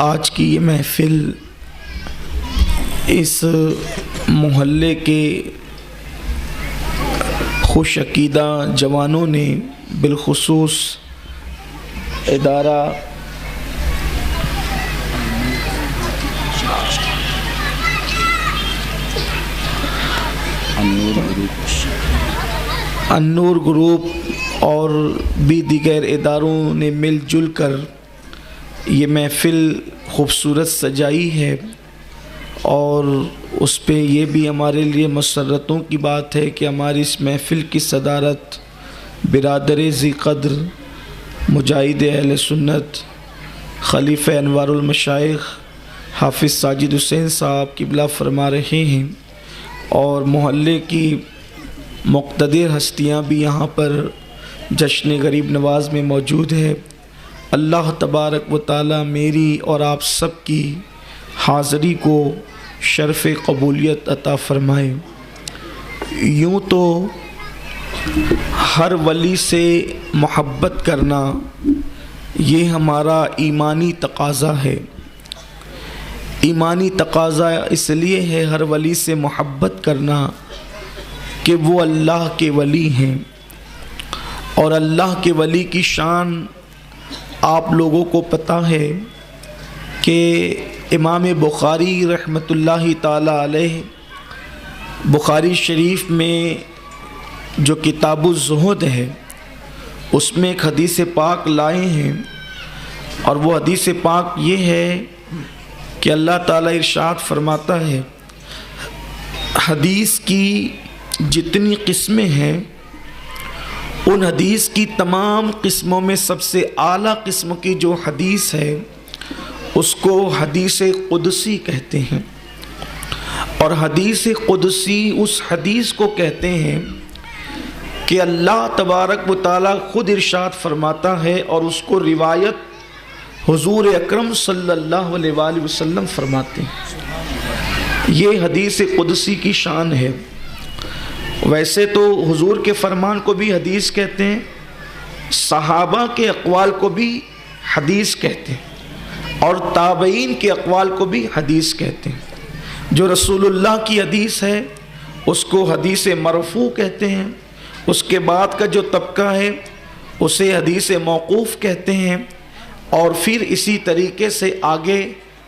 آج کی یہ محفل اس محلے کے خوش عقیدہ جوانوں نے بالخصوص ادارہ النور گروپ اور بھی دیگر اداروں نے مل جل کر یہ محفل خوبصورت سجائی ہے، اور اس پہ یہ بھی ہمارے لیے مسرتوں کی بات ہے کہ ہماری اس محفل کی صدارت برادر ذی قدر مجاہد اہل سنت خلیفہ انوار المشائخ حافظ ساجد حسین صاحب قبلہ فرما رہے ہیں، اور محلے کی مقتدر ہستیاں بھی یہاں پر جشن غریب نواز میں موجود ہے۔ اللہ تبارک و تعالی میری اور آپ سب کی حاضری کو شرف قبولیت عطا فرمائے۔ یوں تو ہر ولی سے محبت کرنا یہ ہمارا ایمانی تقاضا ہے۔ ایمانی تقاضا اس لیے ہے ہر ولی سے محبت کرنا کہ وہ اللہ کے ولی ہیں، اور اللہ کے ولی کی شان آپ لوگوں کو پتہ ہے کہ امام بخاری رحمۃ اللہ تعالی علیہ بخاری شریف میں جو کتاب الزہد ہے اس میں ایک حدیث پاک لائے ہیں، اور وہ حدیث پاک یہ ہے کہ اللہ تعالیٰ ارشاد فرماتا ہے حدیث کی جتنی قسمیں ہیں ان حدیث کی تمام قسموں میں سب سے اعلیٰ قسم کی جو حدیث ہے اس کو حدیث قدسی کہتے ہیں، اور حدیث قدسی اس حدیث کو کہتے ہیں کہ اللہ تبارک و تعالیٰ خود ارشاد فرماتا ہے اور اس کو روایت حضور اکرم صلی اللہ علیہ وآلہ وسلم فرماتے ہیں۔ یہ حدیث قدسی کی شان ہے۔ ویسے تو حضور کے فرمان کو بھی حدیث کہتے ہیں، صحابہ کے اقوال کو بھی حدیث کہتے ہیں، اور تابعین کے اقوال کو بھی حدیث کہتے ہیں۔ جو رسول اللہ کی حدیث ہے اس کو حدیث مرفوع کہتے ہیں، اس کے بعد کا جو طبقہ ہے اسے حدیث موقوف کہتے ہیں، اور پھر اسی طریقے سے آگے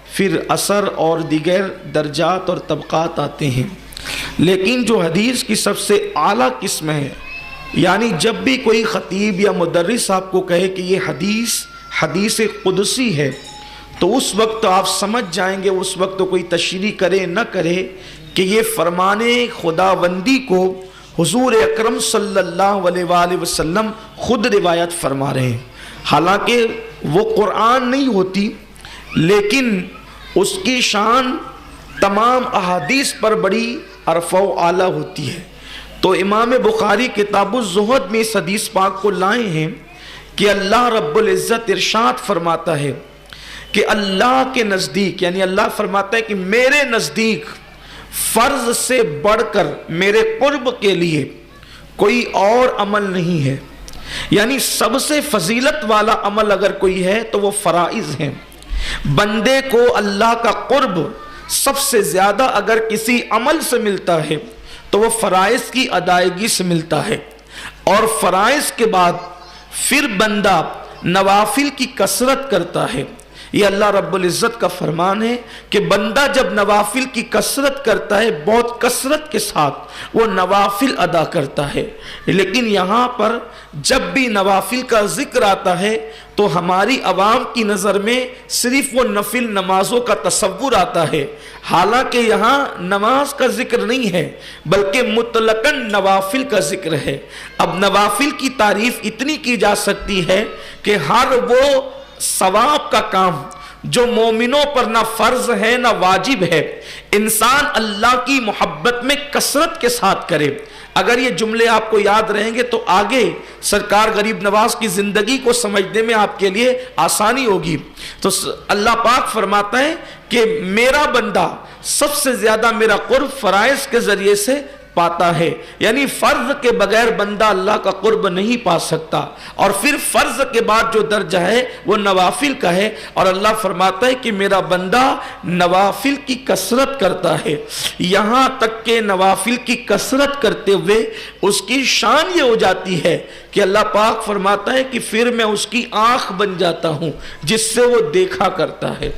پھر اثر اور دیگر درجات اور طبقات آتے ہیں۔ لیکن جو حدیث کی سب سے اعلیٰ قسم ہے، یعنی جب بھی کوئی خطیب یا مدرس آپ کو کہے کہ یہ حدیث قدسی ہے تو اس وقت آپ سمجھ جائیں گے، اس وقت تو کوئی تشریح کرے نہ کرے کہ یہ فرمان خداوندی کو حضور اکرم صلی اللہ علیہ وآلہ وسلم خود روایت فرما رہے ہیں۔ حالانکہ وہ قرآن نہیں ہوتی، لیکن اس کی شان تمام احادیث پر بڑی عرفہ و اعلیٰ ہوتی ہے۔ تو امام بخاری کتاب الزہد میں اس حدیث پاک کو لائے ہیں کہ اللہ رب العزت ارشاد فرماتا ہے کہ اللہ کے نزدیک، یعنی اللہ فرماتا ہے کہ میرے نزدیک فرض سے بڑھ کر میرے قرب کے لیے کوئی اور عمل نہیں ہے، یعنی سب سے فضیلت والا عمل اگر کوئی ہے تو وہ فرائض ہیں۔ بندے کو اللہ کا قرب سب سے زیادہ اگر کسی عمل سے ملتا ہے تو وہ فرائض کی ادائیگی سے ملتا ہے، اور فرائض کے بعد پھر بندہ نوافل کی کثرت کرتا ہے۔ یہ اللہ رب العزت کا فرمان ہے کہ بندہ جب نوافل کی کثرت کرتا ہے، بہت کثرت کے ساتھ وہ نوافل ادا کرتا ہے۔ لیکن یہاں پر جب بھی نوافل کا ذکر آتا ہے تو ہماری عوام کی نظر میں صرف وہ نفل نمازوں کا تصور آتا ہے، حالانکہ یہاں نماز کا ذکر نہیں ہے بلکہ مطلقاً نوافل کا ذکر ہے۔ اب نوافل کی تعریف اتنی کی جا سکتی ہے کہ ہر وہ ثواب کا کام جو مومنوں پر نہ فرض ہے نہ واجب ہے، انسان اللہ کی محبت میں کثرت کے ساتھ کرے۔ اگر یہ جملے آپ کو یاد رہیں گے تو آگے سرکار غریب نواز کی زندگی کو سمجھنے میں آپ کے لیے آسانی ہوگی۔ تو اللہ پاک فرماتا ہے کہ میرا بندہ سب سے زیادہ میرا قرب فرائض کے ذریعے سے پاتا ہے، یعنی فرض کے بغیر بندہ اللہ کا قرب نہیں پا سکتا، اور پھر فرض کے بعد جو درجہ ہے وہ نوافل کا ہے، اور اللہ فرماتا ہے کہ میرا بندہ نوافل کی کثرت کرتا ہے، یہاں تک کہ نوافل کی کثرت کرتے ہوئے اس کی شان یہ ہو جاتی ہے کہ اللہ پاک فرماتا ہے کہ پھر میں اس کی آنکھ بن جاتا ہوں جس سے وہ دیکھا کرتا ہے،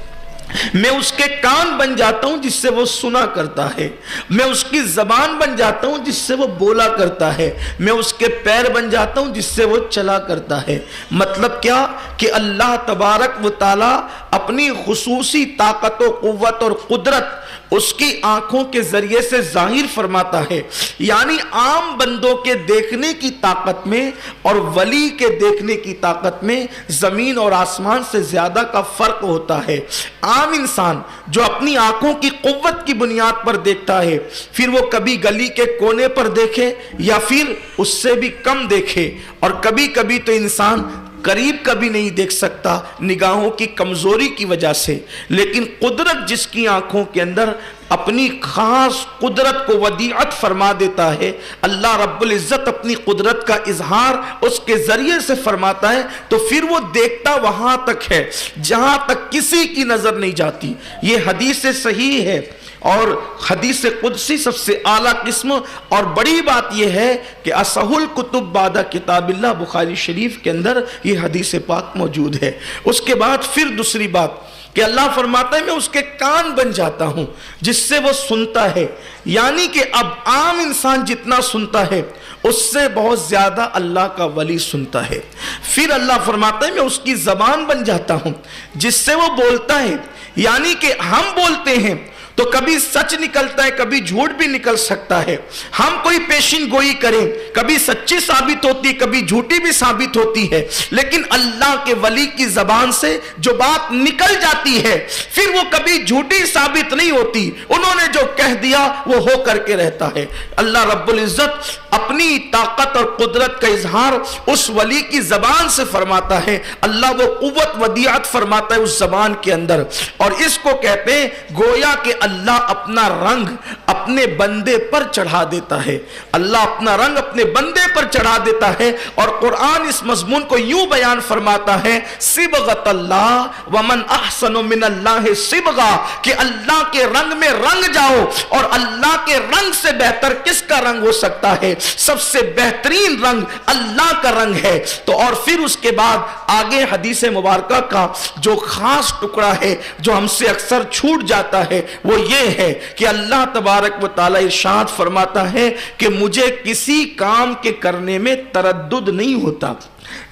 میں اس کے کان بن جاتا ہوں جس سے وہ سنا کرتا ہے، میں اس کی زبان بن جاتا ہوں جس سے وہ بولا کرتا ہے، میں اس کے پیر بن جاتا ہوں جس سے وہ چلا کرتا ہے۔ مطلب کیا کہ اللہ تبارک و تعالی اپنی خصوصی طاقت و قوت اور قدرت اس کی آنکھوں کے ذریعے سے ظاہر فرماتا ہے، یعنی عام بندوں کے دیکھنے کی طاقت میں اور ولی کے دیکھنے کی طاقت میں زمین اور آسمان سے زیادہ کا فرق ہوتا ہے۔ عام انسان جو اپنی آنکھوں کی قوت کی بنیاد پر دیکھتا ہے، پھر وہ کبھی گلی کے کونے پر دیکھے یا پھر اس سے بھی کم دیکھے، اور کبھی کبھی تو انسان قریب کبھی نہیں دیکھ سکتا نگاہوں کی کمزوری کی وجہ سے، لیکن قدرت جس کی آنکھوں کے اندر اپنی خاص قدرت کو ودیعت فرما دیتا ہے، اللہ رب العزت اپنی قدرت کا اظہار اس کے ذریعے سے فرماتا ہے، تو پھر وہ دیکھتا وہاں تک ہے جہاں تک کسی کی نظر نہیں جاتی۔ یہ حدیث صحیح ہے، اور حدیث قدسی سب سے اعلیٰ قسم، اور بڑی بات یہ ہے کہ اصح الکتب بعد کتاب اللہ، بخاری شریف کے اندر یہ حدیث پاک موجود ہے۔ اس کے بعد پھر دوسری بات کہ اللہ فرماتا ہے میں اس کے کان بن جاتا ہوں جس سے وہ سنتا ہے، یعنی کہ اب عام انسان جتنا سنتا ہے اس سے بہت زیادہ اللہ کا ولی سنتا ہے۔ پھر اللہ فرماتا ہے میں اس کی زبان بن جاتا ہوں جس سے وہ بولتا ہے، یعنی کہ ہم بولتے ہیں تو کبھی سچ نکلتا ہے، کبھی جھوٹ بھی نکل سکتا ہے، ہم کوئی پیشین گوئی کریں کبھی سچی ثابت ہوتی ہے، کبھی جھوٹی بھی ثابت ہوتی ہے، لیکن اللہ کے ولی کی زبان سے جو بات نکل جاتی ہے پھر وہ کبھی جھوٹی ثابت نہیں ہوتی، انہوں نے جو کہہ دیا وہ ہو کر کے رہتا ہے۔ اللہ رب العزت اپنی طاقت اور قدرت کا اظہار اس ولی کی زبان سے فرماتا ہے، اللہ وہ قوت ودیعت فرماتا ہے اس زبان کے اندر، اور اس کو کہتے ہیں گویا کہ اللہ اپنا رنگ اپنے بندے پر چڑھا دیتا ہے، اللہ اپنا رنگ اپنے بندے پر چڑھا دیتا ہے، اور قرآن اس مضمون کو یوں بیان فرماتا ہے صبغۃ اللہ ومن احسن من اللہ صبغہ، کہ اللہ کے رنگ میں رنگ جاؤ، اور اللہ کے رنگ سے بہتر کس کا رنگ ہو سکتا ہے؟ سب سے بہترین رنگ اللہ کا رنگ ہے۔ تو اور پھر اس کے بعد آگے حدیث مبارکہ کا جو خاص ٹکڑا ہے جو ہم سے اکثر چھوٹ جاتا ہے وہ یہ ہے کہ اللہ تبارک و تعالی ارشاد فرماتا ہے کہ مجھے کسی کام کے کرنے میں تردد نہیں ہوتا۔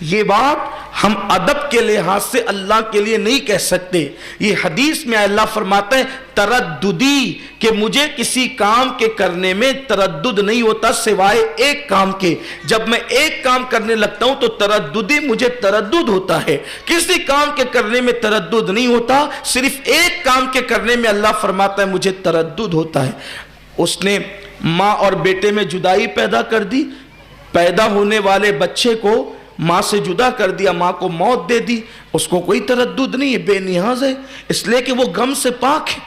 یہ بات ہم ادب کے لحاظ سے اللہ کے لیے نہیں کہہ سکتے، یہ حدیث میں اللہ فرماتا ہے ترددی، کہ مجھے کسی کام کے کرنے میں تردد نہیں ہوتا سوائے ایک کام کے، جب میں ایک کام کرنے لگتا ہوں تو ترددی مجھے تردد ہوتا ہے، کسی کام کے کرنے میں تردد نہیں ہوتا، صرف ایک کام کے کرنے میں اللہ فرماتا ہے مجھے تردد ہوتا ہے۔ اس نے ماں اور بیٹے میں جدائی پیدا کر دی، پیدا ہونے والے بچے کو ماں سے جدا کر دیا، ماں کو موت دے دی، اس کو کوئی تردد نہیں ہے، بے نیاز ہے، اس لیے کہ وہ غم سے پاک ہے،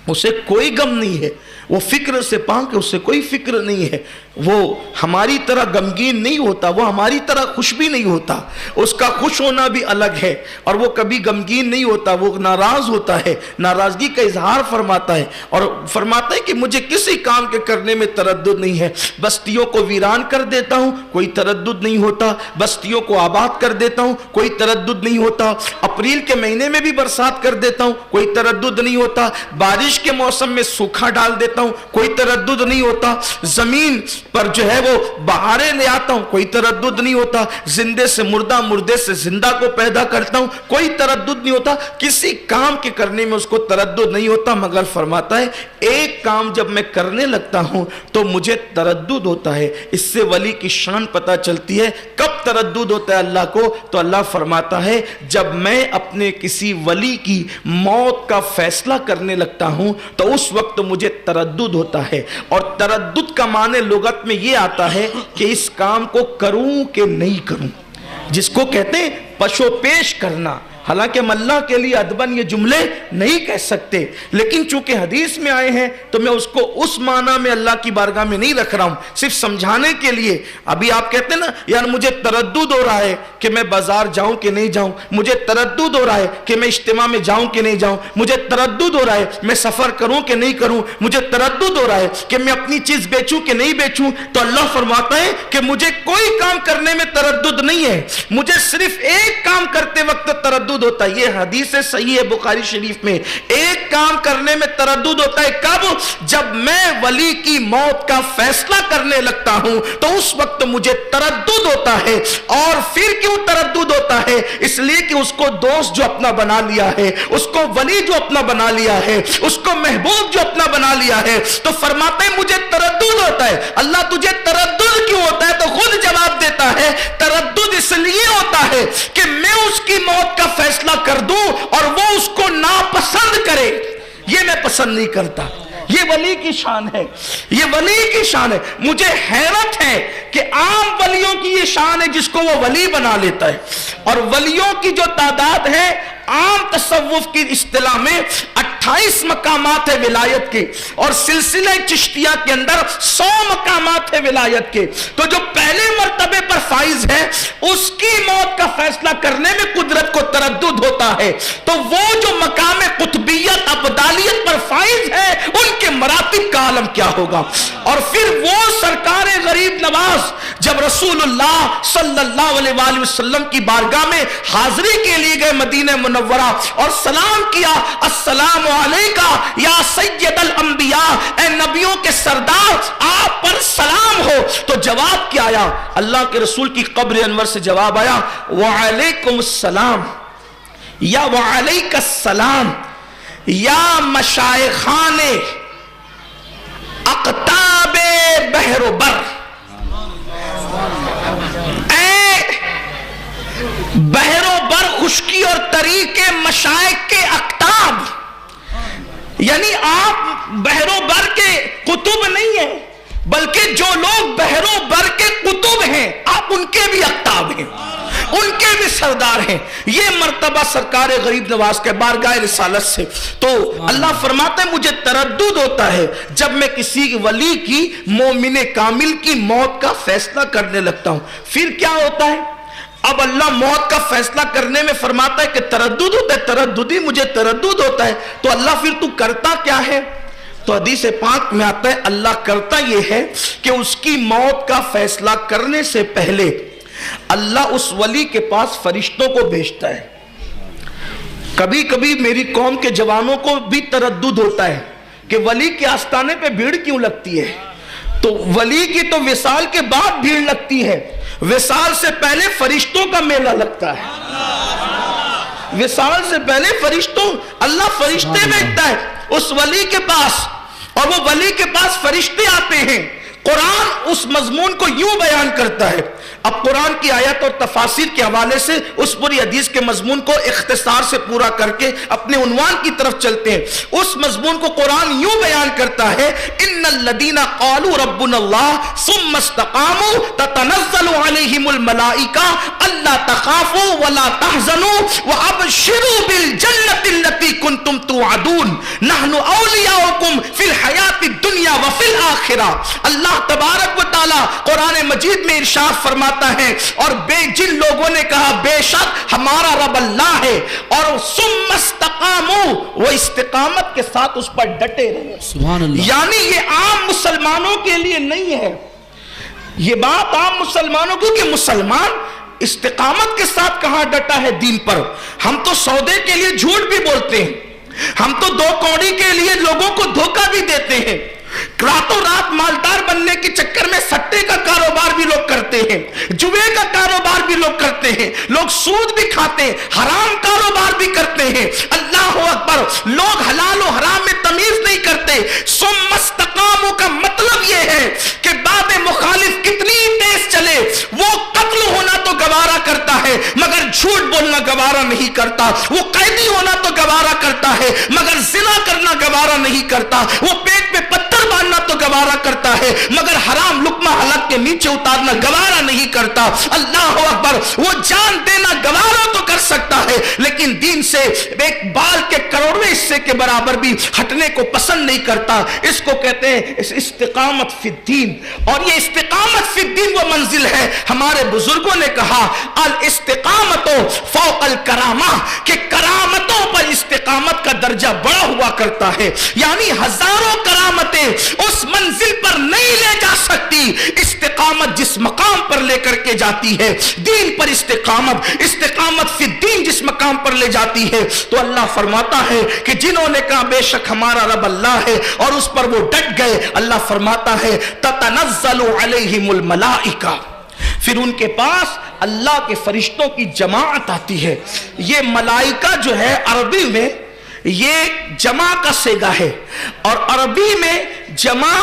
اسے کوئی غم نہیں ہے، وہ فکر سے پاک ہے، اسے کوئی فکر نہیں ہے، وہ ہماری طرح غمگین نہیں ہوتا، وہ ہماری طرح خوش بھی نہیں ہوتا، اس کا خوش ہونا بھی الگ ہے، اور وہ کبھی غمگین نہیں ہوتا، وہ ناراض ہوتا ہے، ناراضگی کا اظہار فرماتا ہے، اور فرماتا ہے کہ مجھے کسی کام کے کرنے میں تردد نہیں ہے، بستیوں کو ویران کر دیتا ہوں کوئی تردد نہیں ہوتا، بستیوں کو آباد کر دیتا ہوں کوئی تردد نہیں ہوتا، اپریل کے مہینے میں بھی برسات کر دیتا ہوں کوئی تردد نہیں ہوتا، بارش کے موسم میں سوکھا ڈال دیتا ہوں کوئی تردد نہیں ہوتا، زمین پر جو ہے وہ بہاریں لے آتا ہوں کوئی تردد نہیں ہوتا، زندے سے مردہ، مردے سے زندہ کو پیدا کرتا ہوں کوئی تردد نہیں ہوتا، کسی کام کے کرنے میں اس کو تردد نہیں ہوتا، مگر فرماتا ہے ایک کام جب میں کرنے لگتا ہوں تو مجھے تردد ہوتا ہے۔ اس سے ولی کی شان پتہ چلتی ہے، کب تردد ہوتا ہے اللہ کو؟ تو اللہ فرماتا ہے جب میں اپنے کسی ولی کی موت کا فیصلہ کرنے لگتا ہوں تو اس وقت مجھے تردد ہوتا ہے، اور تردد کا معنی لغت میں یہ آتا ہے کہ اس کام کو کروں کہ نہیں کروں، جس کو کہتے ہیں پشو پیش کرنا، حالانکہ ہم اللہ کے لیے ادبن یہ جملے نہیں کہہ سکتے، لیکن چونکہ حدیث میں آئے ہیں تو میں اس کو اس معنی میں اللہ کی بارگاہ میں نہیں رکھ رہا ہوں، صرف سمجھانے کے لیے۔ ابھی آپ کہتے ہیں نا یار مجھے تردد ہو رہا ہے کہ میں بازار جاؤں کہ نہیں جاؤں، مجھے تردد ہو رہا ہے کہ میں اجتماع میں جاؤں کہ نہیں جاؤں، مجھے تردد ہو رہا ہے میں سفر کروں کہ نہیں کروں، مجھے تردد ہو رہا ہے کہ میں اپنی چیز بیچوں کہ نہیں بیچوں، تو اللہ فرماتا ہے کہ مجھے کوئی کام کرنے میں تردد نہیں ہے، مجھے صرف ایک کام کرتے وقت تردد ہوتا ہے۔ یہ حدیث صحیح ہے بخاری شریف میں، ایک کام کرنے میں تردد ہوتا ہے کب؟ جب میں ولی کی موت کا فیصلہ کرنے لگتا ہوں تو اس وقت مجھے تردد ہوتا ہے۔ اور پھر کیوں تردد ہوتا ہے؟ اس لیے کہ اس کو دوست جو اپنا بنا لیا ہے، اس کو ولی جو اپنا بنا لیا ہے، اس کو محبوب جو اپنا بنا لیا ہے، تو فرماتے ہیں مجھے تردد ہوتا ہے۔ اللہ تجھے تردد کیوں ہوتا ہے؟ تو خود جواب دیتا ہے تردد اس لیے ہوتا ہے کہ میں اس کی موت کا فیصلہ کر دوں اور وہ اس کو ناپسند کرے، یہ میں پسند نہیں کرتا۔ یہ ولی کی شان ہے، یہ ولی کی شان ہے۔ مجھے حیرت ہے کہ عام ولیوں کی یہ شان ہے جس کو وہ ولی بنا لیتا ہے، اور ولیوں کی جو تعداد ہے عام تصوف کی اصطلاح میں 28 مقامات ہے ولایت کے، اور سلسلہ چشتیہ کے اندر 100 مقامات ہے ولایت کے۔ تو جو پہلے مرتبے پر فائز ہے اس کی موت کا فیصلہ کرنے میں قدرت کو تردد ہوتا ہے، تو وہ جو مقام قطبیت ابدالیت پر فائز ہے ان کے مراتب کا عالم کیا ہوگا۔ اور پھر وہ سرکار غریب نواز جب رسول اللہ صلی اللہ علیہ وآلہ وسلم کی بارگاہ میں حاضری کے لیے گئے مدینہ منورہ اور سلام کیا، السلام علیکہ یا سید الانبیاء، اے نبیوں کے سردار آپ پر سلام ہو، تو جواب کیا آیا؟ اللہ کے رسول کی قبر انور سے جواب آیا وعلیکم السلام یا وعلیک السلام یا مشائخان اقطاب بحر و بر، اے بحر و بر خشکی اور تری کے مشائخ کے اقطاب، یعنی آپ بحر و بر کے قطب نہیں ہیں بلکہ جو لوگ بحر و بر کے قطب ہیں آپ ان کے بھی اقطاب ہیں، ان کے بھی سردار ہیں۔ یہ مرتبہ سرکار غریب نواز کے بارگاہ رسالت سے۔ تو اللہ فرماتا ہے مجھے تردد ہوتا ہے جب میں کسی ولی کی مومن کامل کی موت کا فیصلہ کرنے لگتا ہوں۔ پھر کیا ہوتا ہے؟ اب اللہ موت کا فیصلہ کرنے میں فرماتا ہے کہ تردد ہوتا ہے، ترددی مجھے تردد ہوتا ہے، تو اللہ پھر تو کرتا کیا ہے؟ تو حدیث پاک میں آتا ہے اللہ کرتا یہ ہے کہ اس کی موت کا فیصلہ کرنے سے پہلے اللہ اس ولی کے پاس فرشتوں کو بھیجتا ہے۔ کبھی کبھی میری قوم کے جوانوں کو بھی تردد ہوتا ہے کہ ولی کے آستانے پہ بھیڑ کیوں لگتی ہے؟ تو ولی کی تو وصال کے بعد بھیڑ لگتی ہے، وصال سے پہلے فرشتوں کا میلہ لگتا ہے۔ وصال سے پہلے فرشتوں، اللہ فرشتے بھیجتا ہے اس ولی کے پاس، اور وہ ولی کے پاس فرشتے آتے ہیں۔ قرآن اس مضمون کو یوں بیان کرتا ہے۔ اب قرآن کی آیت اور تفاسیر کے حوالے سے اس پوری حدیث کے مضمون کو اختصار سے پورا کر کے اپنے عنوان کی طرف چلتے ہیں۔ اس مضمون کو قرآن یوں بیان کرتا ہے ان الذین قالوا ربنا اللہ ثم استقاموا تتنزل علیہم الملائکہ الا تخافوا ولا تحزنوا وابشروا بالجنۃ التي کنتم توعدون نحن اولیاؤکم فی الحیاۃ الدنیا وفی الآخرہ۔ اللہ تبارک و تعالی قرآن مجید میں ارشاد فرماتا ہے اور جن لوگوں نے کہا بے شک ہمارا رب اللہ ہے اور ثم استقاموا، وہ استقامت کے ساتھ اس پر ڈٹے رہے، سبحان اللہ، یعنی یہ عام مسلمانوں کے لیے نہیں ہے، یہ بات عام مسلمانوں کو کہ مسلمان استقامت کے ساتھ کہاں ڈٹا ہے دین پر۔ ہم تو سودے کے لیے جھوٹ بھی بولتے ہیں، ہم تو دو کوڑی کے لیے لوگوں کو دھوکہ بھی دیتے ہیں، راتوں رات مالدار بننے کے چکر میں سٹے کا کاروبار بھی لوگ کرتے ہیں، جوے کا کاروبار بھی لوگ کرتے ہیں، لوگ سود بھی کھاتے ہیں، حرام کاروبار بھی کرتے ہیں۔ اللہ اکبر، لوگ حلال و حرام میں تمیز نہیں کرتے۔ ثم استقاموا کا مطلب یہ ہے کہ باب مخالف کتنی تیز چلے وہ قتل ہونا تو گوارا کرتا ہے مگر جھوٹ بولنا گوارا نہیں کرتا، وہ قیدی ہونا تو گوارا کرتا ہے مگر زنا کرنا گوارا نہیں کرتا، وہ پیٹ پہ پتھر باندھنا تو گوارا گوارا کرتا ہے مگر حرام لقمہ حلق کے نیچے اتارنا گوارا نہیں کرتا. اللہ اکبر. وہ جان دینا گوارا تو کر سکتا ہے لیکن دین سے ایک بال کے کروڑویں حصے کے برابر بھی ہٹنے کو پسند نہیں کرتا. اس کو کہتے ہیں استقامت فی الدین. اور یہ استقامت فی الدین وہ منزل ہے. ہمارے بزرگوں نے کہا الاستقامت فوق الکرامہ کہ کرامتوں پر استقامت کا درجہ بڑا ہوا کرتا ہے. یعنی ہزاروں کرامتیں اس منزل پر نہیں لے جا سکتی. استقامت جس مقام پر لے کر کے جاتی ہے دین پر استقامت فی الدین جس مقام پر لے جاتی ہے تو اللہ فرماتا ہے کہ جنہوں نے کہا بے شک ہمارا رب اللہ ہے اور اس پر وہ ڈٹ گئے, اللہ فرماتا ہے تتنزل علیہم الملائکہ, پھر ان کے پاس اللہ کے فرشتوں کی جماعت آتی ہے. یہ ملائکہ جو ہے عربی میں یہ جمع کا صیغہ ہے اور عربی میں جمع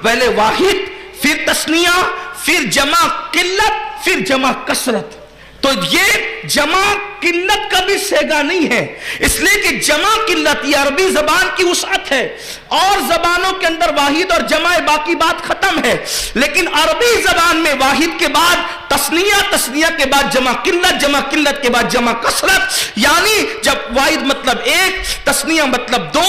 پہلے واحد پھر تثنیہ پھر جمع قلت پھر جمع کثرت. تو یہ جمع قلت کا بھی صیغہ نہیں ہے اس لیے کہ جمع قلت یہ عربی زبان کی وسعت ہے اور زبانوں کے اندر واحد اور جمع باقی بات ختم ہے. لیکن عربی زبان میں واحد کے بعد تثنیہ کے بعد جمع قلت کے بعد جمع کثرت. یعنی جب واحد مطلب ایک, تثنیہ مطلب دو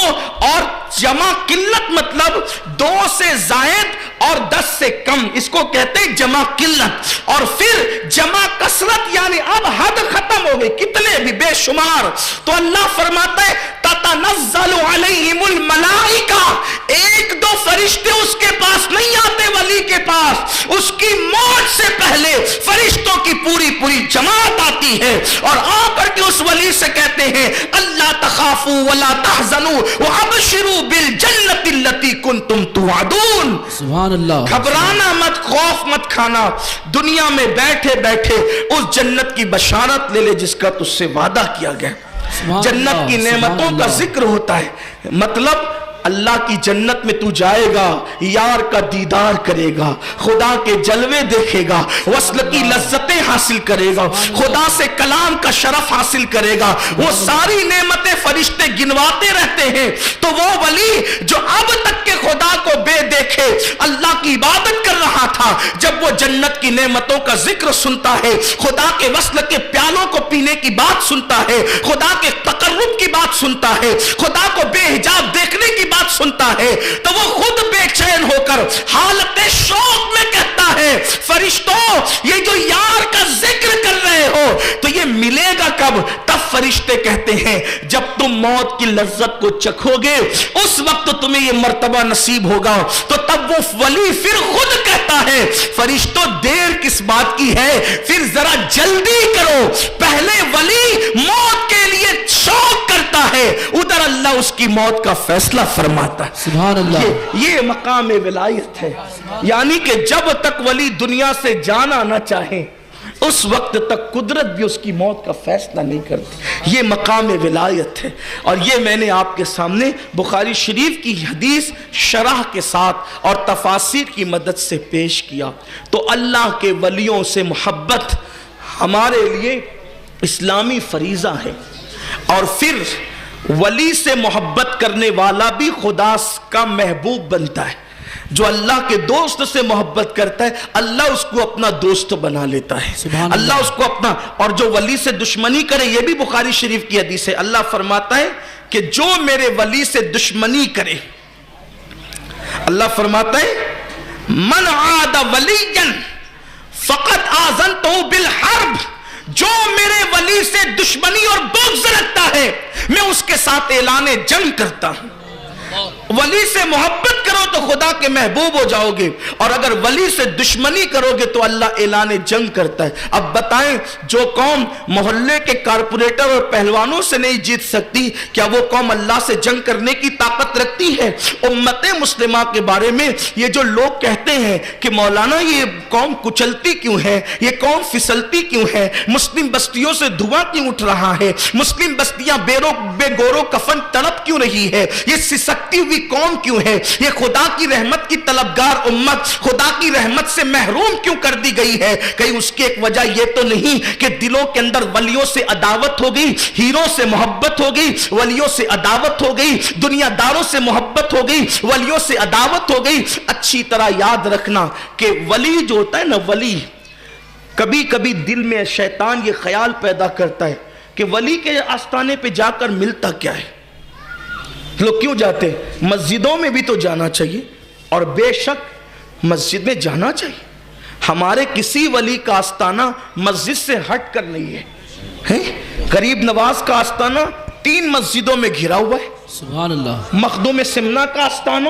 اور جمع قلت مطلب دو سے زائد اور 10 سے کم, اس کو کہتے ہیں جمع قلت. اور پھر جمع کثرت یعنی اب حد ختم ہو گئی, کتنے بھی بے شمار. تو اللہ فرماتا ہے تتنزل علیہم الملائکہ, ایک دو فرشتے اس کے پاس نہیں آتے ولی کے پاس, اس کی موت سے پہلے فرشتوں کی پوری جماعت آتی ہے اور آ کر کے اس ولی سے کہتے ہیں اللہ تخافوا ولا تحزنوا وابشروا بالجنۃ التي كنتم توعدون. سبحان اللہ. گھبرانا مت, خوف مت کھانا, دنیا میں بیٹھے بیٹھے اس جنت کی بشارت لے لے جس کا تجھ سے وعدہ کیا گیا. جنت کی نعمتوں کا ذکر ہوتا ہے, مطلب اللہ کی جنت میں تو جائے گا, یار کا دیدار کرے گا, خدا کے جلوے دیکھے گا, وصل کی لذتیں حاصل کرے گا, خدا سے کلام کا شرف حاصل کرے گا. وہ ساری نعمتیں فرشتے گنواتے رہتے ہیں. تو وہ ولی جو اب تک کے خدا کو بے دیکھے اللہ کی عبادت کر رہا تھا, جب وہ جنت کی نعمتوں کا ذکر سنتا ہے, خدا کے وصل کے پیالوں کو پینے کی بات سنتا ہے, خدا کے تقرب کی بات سنتا ہے, خدا کو بے حجاب دیکھنے کی بات سنتا ہے, تو وہ خود بے چین ہو کر حالت شوق میں کہتا ہے فرشتوں یہ جو یار کا ذکر کر رہے ہو تو یہ ملے گا کب؟ تب فرشتے کہتے ہیں جب تم موت کی لذت کو چکھو گے اس وقت تمہیں یہ مرتبہ نصیب ہوگا. تو تب وہ ولی پھر خود کہتا ہے فرشتوں دیر کس بات کی ہے, پھر ذرا جلدی کرو. پہلے ولی موت کے لیے شوق کرتا ہے, ادھر اللہ اس کی موت کا فیصلہ فرماتا ہے. سبحان اللہ. یہ مقام ولایت ہے, یعنی کہ جب تک ولی دنیا سے جانا نہ چاہے اس وقت تک قدرت بھی اس کی موت کا فیصلہ نہیں کرتی. یہ مقام ولایت ہے. اور یہ میں نے آپ کے سامنے بخاری شریف کی حدیث شرح کے ساتھ اور تفاسیر کی مدد سے پیش کیا. تو اللہ کے ولیوں سے محبت ہمارے لیے اسلامی فریضہ ہے, اور پھر ولی سے محبت کرنے والا بھی خدا کا محبوب بنتا ہے. جو اللہ کے دوست سے محبت کرتا ہے اللہ اس کو اپنا دوست بنا لیتا ہے, اللہ اس کو اپنا. اور جو ولی سے دشمنی کرے, یہ بھی بخاری شریف کی حدیث ہے, اللہ فرماتا ہے کہ جو میرے ولی سے دشمنی کرے, اللہ فرماتا ہے من عاد ولیا فقد آذنتہ بالحرب, جو میرے ولی سے دشمنی اور بغض رکھتا ہے میں اس کے ساتھ اعلان جنگ کرتا ہوں. ولی سے محبت کرو تو خدا کے محبوب ہو جاؤ گے, اور اگر ولی سے دشمنی کرو گے تو اللہ اعلان جنگ کرتا ہے. اب بتائیں جو قوم محلے کے کارپوریٹر اور پہلوانوں سے نہیں جیت سکتی, کیا وہ قوم اللہ سے جنگ کرنے کی طاقت رکھتی ہے؟ امت مسلمہ کے بارے میں یہ جو لوگ کہتے ہیں کہ مولانا یہ قوم کچلتی کیوں ہے, یہ قوم پھسلتی کیوں ہے, مسلم بستیوں سے دھواں کیوں اٹھ رہا ہے, مسلم بستیاں بے گورو کفن تڑپ کیوں رہی ہے, یہ سسکتی ہوئی قوم کیوں ہے, یہ خدا خدا کی رحمت کی طلبگار امت خدا کی رحمت سے محروم کیوں کر دی گئی ہے؟ کہیں اس کی ایک وجہ یہ تو نہیں کہ دلوں کے اندر ولیوں سے عداوت ہو گئی، ہیروں سے محبت ہو گئی، ولیوں سے عداوت ہو گئی، دنیا داروں سے محبت ہو گئی، ولیوں سے عداوت ہو گئی۔ اچھی طرح یاد رکھنا کہ ولی جو ہوتا ہے نا، ولی کبھی کبھی دل میں شیطان یہ خیال پیدا کرتا ہے کہ ولی کے آستانے پہ جا کر ملتا کیا ہے؟ لوگ کیوں جاتے ہیں؟ مسجدوں میں بھی تو جانا چاہیے، اور بے شک مسجد میں جانا چاہیے۔ ہمارے کسی ولی کا آستانہ مسجد سے ہٹ کر نہیں ہے۔ غریب نواز کا آستانہ 3 مسجدوں میں گھرا ہوا ہے، سبحان اللہ۔ مخدوم سمنا کا آستانہ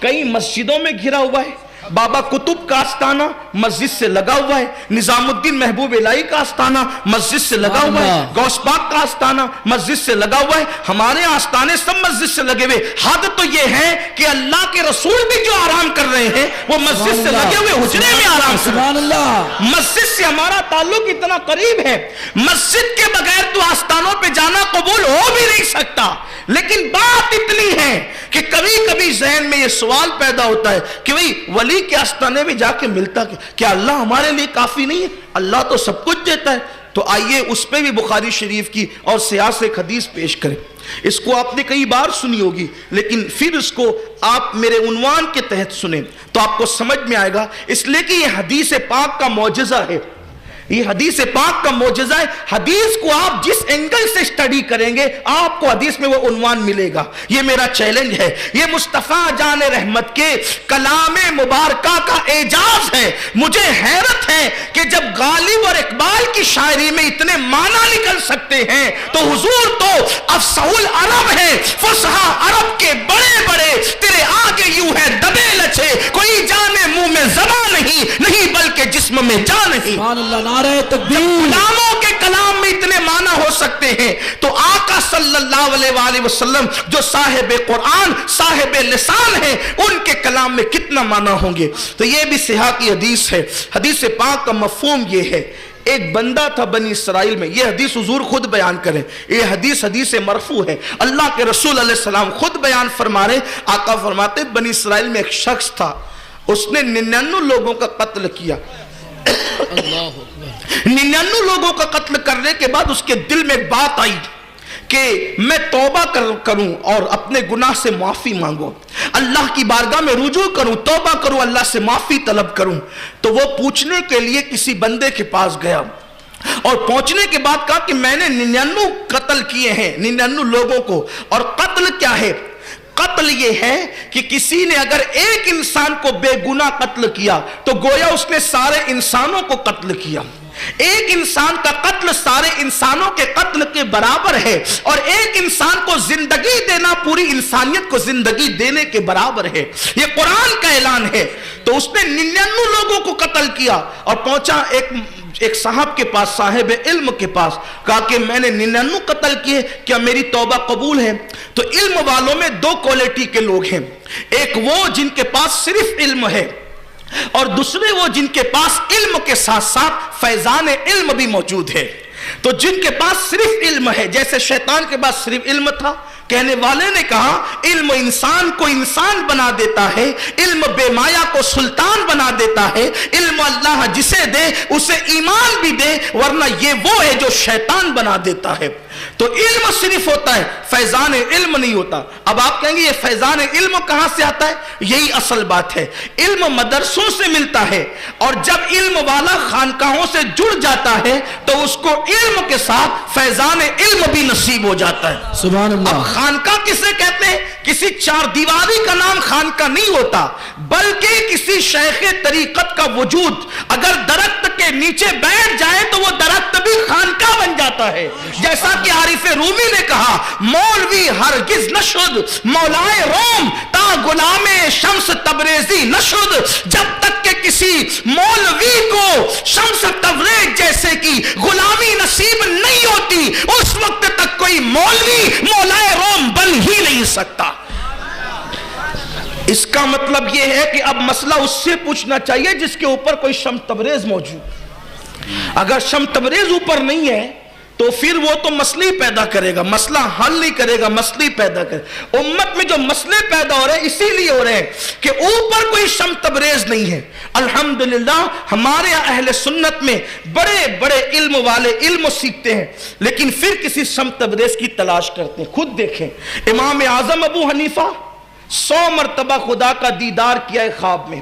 کئی مسجدوں میں گھرا ہوا ہے، بابا قطب کا آستانہ مسجد سے لگا ہوا ہے، نظام الدین محبوب الہی کا آستانہ مسجد سے لگا ہوا ہے، غوث پاک کا آستانہ مسجد سے لگا ہوا ہے۔ ہمارے آستانے سب مسجد سے لگے ہوئے۔ حد تو یہ ہے کہ اللہ کے رسول بھی جو آرام کر رہے ہیں وہ مسجد سے لگے ہوئے حجرے میں آرام کر رہے ہیں۔ مسجد سے ہمارا تعلق اتنا قریب ہے، مسجد کے بغیر تو آستانوں پہ جانا قبول ہو بھی نہیں سکتا۔ لیکن بات اتنی ہے کہ کبھی کبھی ذہن میں یہ سوال پیدا ہوتا ہے کہ بھئی ولی کے آستانے میں جا کے ملتا کیا اللہ ہمارے لیے کافی نہیں ہے؟ اللہ تو سب کچھ دیتا ہے۔ تو آئیے اس پہ بھی بخاری شریف کی اور سیاہ سے ایک حدیث پیش کریں۔ اس کو آپ نے کئی بار سنی ہوگی، لیکن پھر اس کو آپ میرے عنوان کے تحت سنیں تو آپ کو سمجھ میں آئے گا، اس لیے کہ یہ حدیث پاک کا معجزہ ہے۔ یہ حدیث پاک کا معجزہ ہے۔ حدیث کو آپ جس اینگل سے اسٹڈی کریں گے آپ کو حدیث میں وہ عنوان ملے گا۔ یہ میرا چیلنج ہے، یہ مصطفیٰ جان رحمت کے کلام مبارکہ کا اعجاز ہے۔ مجھے حیرت ہے کہ جب غالب اور اقبال کی شاعری میں اتنے معنی نکل سکتے ہیں تو حضور تو افصح العرب ہے، فصحا عرب کے بڑے بڑے، تیرے آگے یوں ہے دبے لچے، کوئی جانے منہ میں زبان نہیں بلکہ جسم میں جان نہیں۔ سبحان اللہ، نعرہ تکبیر۔ غلاموں کے کلام میں اتنے معنی ہو سکتے ہیں تو آقا صلی اللہ علیہ وآلہ وسلم جو صاحب قرآن صاحب لسان ہیں ان کے کلام میں کتنا معنی ہوں گے؟ تو یہ بھی صحیح کی حدیث ہے۔ حدیث پاک کا مفہوم یہ ہے، ایک بندہ تھا بنی اسرائیل میں، یہ حدیث حضور خود بیان کریں، یہ حدیث مرفوع ہے، اللہ کے رسول علیہ السلام خود بیان فرما رہے۔ آقا فرماتے بنی اسرائیل میں ایک شخص تھا، اس نے 99 لوگوں کا قتل کیا۔ 99 لوگوں کا قتل کرنے کے بعد اس کے دل میں ایک بات آئی کہ میں توبہ کروں اور اپنے گناہ سے معافی مانگوں، اللہ کی بارگاہ میں رجوع کروں، توبہ کروں، اللہ سے معافی طلب کروں۔ تو وہ پوچھنے کے لیے کسی بندے کے پاس گیا اور پہنچنے کے بعد کہا کہ میں نے 99 قتل کیے ہیں، 99 لوگوں کو۔ اور قتل کیا ہے؟ قتل یہ ہے کہ کسی نے اگر ایک انسان کو بے گناہ قتل کیا تو گویا اس نے سارے انسانوں کو قتل کیا۔ ایک انسان کا قتل سارے انسانوں کے قتل کے برابر ہے، اور ایک انسان کو زندگی دینا پوری انسانیت کو زندگی دینے کے برابر ہے۔ یہ قرآن کا اعلان ہے۔ تو اس نے 99 لوگوں کو قتل کیا اور پہنچا ایک صاحب کے پاس، صاحب علم کے پاس، کہا کہ میں نے 99 قتل کیے، کیا میری توبہ قبول ہے؟ تو علم والوں میں 2 کوالٹی کے لوگ ہیں، ایک وہ جن کے پاس صرف علم ہے اور دوسرے وہ جن کے پاس علم کے ساتھ ساتھ فیضان علم بھی موجود ہے۔ تو جن کے پاس صرف علم ہے، جیسے شیطان کے پاس صرف علم تھا، کہنے والے نے کہا علم انسان کو انسان بنا دیتا ہے، علم بے مایا کو سلطان بنا دیتا ہے، علم اللہ جسے دے اسے ایمان بھی دے، ورنہ یہ وہ ہے جو شیطان بنا دیتا ہے۔ تو علم صرف ہوتا ہے، فیضان علم نہیں ہوتا۔ اب آپ کہیں گے یہ فیضان علم کہاں سے آتا ہے؟ یہی اصل بات ہے، علم مدرسوں سے ملتا ہے، اور جب علم والا خانقاہوں سے جڑ جاتا ہے تو اس کو علم کے ساتھ فیضان علم بھی نصیب ہو جاتا ہے۔ سبحان اللہ۔ اب خانقاہ کسے کہتے ہیں؟ کسی 4 دیواری کا نام خانقاہ نہیں ہوتا، بلکہ کسی شیخ طریقت کا وجود اگر درخت کے نیچے بیٹھ جائے تو وہ درخت بھی خانقاہ بن جاتا ہے۔ جیسا کہ عارف رومی نے کہا مولوی ہرگز نشد مولائے روم تا غلام شمس تبریزی نشد، جب تک کہ کسی مولوی کو شمس تبریز جیسے کی غلامی نصیب نہیں ہوتی اس وقت تک کوئی مولوی مولائے روم بن ہی نہیں سکتا۔ اس کا مطلب یہ ہے کہ اب مسئلہ اس سے پوچھنا چاہیے جس کے اوپر کوئی شمس تبریز موجود۔ اگر شمس تبریز اوپر نہیں ہے تو پھر وہ تو مسئلے پیدا کرے گا، مسئلہ حل نہیں کرے گا، مسئلے پیدا کرے. امت میں جو مسئلے پیدا ہو رہے ہیں اسی لیے ہو رہے ہیں کہ اوپر کوئی شمع تبریز نہیں ہے. الحمدللہ ہمارے اہل سنت میں بڑے بڑے علم والے علم سیکھتے ہیں لیکن پھر کسی شمع تبریز کی تلاش کرتے ہیں. خود دیکھیں امام اعظم ابو حنیفہ 100 مرتبہ خدا کا دیدار کیا ہے خواب میں.